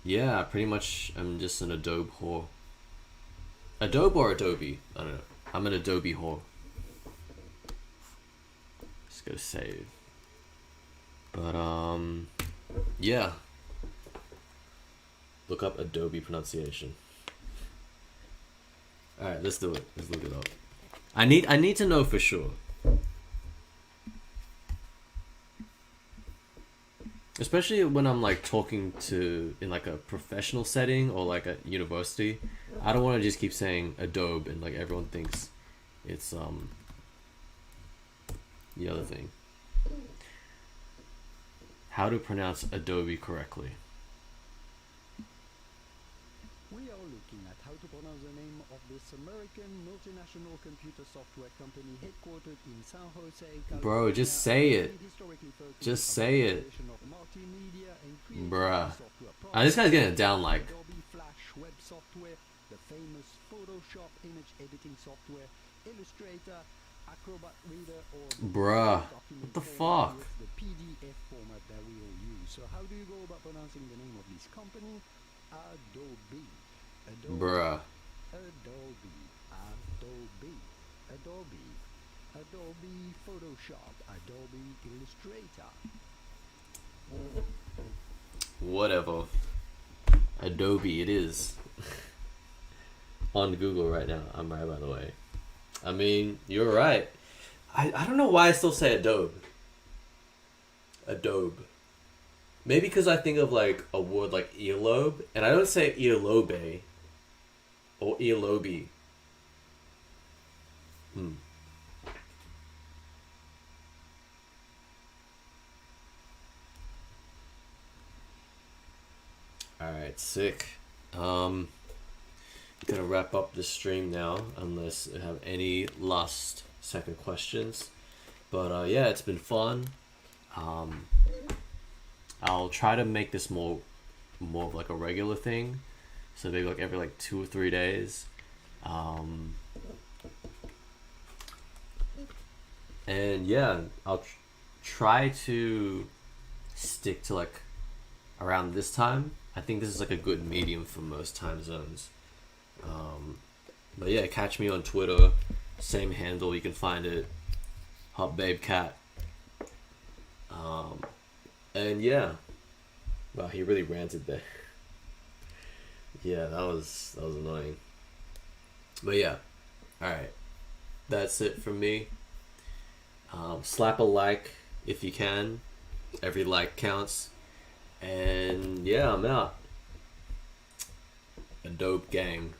Yeah, pretty much I'm just an Adobe whore. Adobe or Adobe? I don't know. I'm an Adobe whore. Just go save. But yeah. Look up Adobe pronunciation. Alright, let's do it. Let's look it up. I need to know for sure. Especially when I'm like talking to in like a professional setting or like a university. I don't want to just keep saying Adobe and like everyone thinks it's the other thing. How to pronounce Adobe correctly. We are looking at how to pronounce the name of this American multinational computer software company headquartered in San Jose, California. Bro, just say it. Just say it. Bruh. This guy's getting it down like. Adobe Flash web software, the famous Photoshop image editing software, Illustrator, Acrobat Reader or the Bruh. document What the format fuck? with the PDF format that we all use. So how do you go about pronouncing the name of this company? Adobe. Adobe. Bruh. Adobe. Adobe. Adobe. Adobe Photoshop. Adobe Illustrator. Whatever. Adobe it is. On Google right now. I'm right, by the way. I mean, you're right. I don't know why I still say Adobe. Adobe. Maybe because I think of like a word like earlobe, and I don't say earlobe or earlobe. Hmm. Alright, sick. Gonna wrap up the stream now, unless you have any last second questions. But yeah, it's been fun. Um, I'll try to make this more of like a regular thing, so maybe like every like 2 or 3 days. Um, and yeah, I'll try to stick to like around this time. I think this is like a good medium for most time zones. But yeah, catch me on Twitter, same handle. You can find it, Hot Babe Cat. And yeah, wow, he really ranted there. Yeah, that was annoying. But yeah, all right, that's it from me. Slap a like if you can. Every like counts. And yeah, I'm out. A dope gang.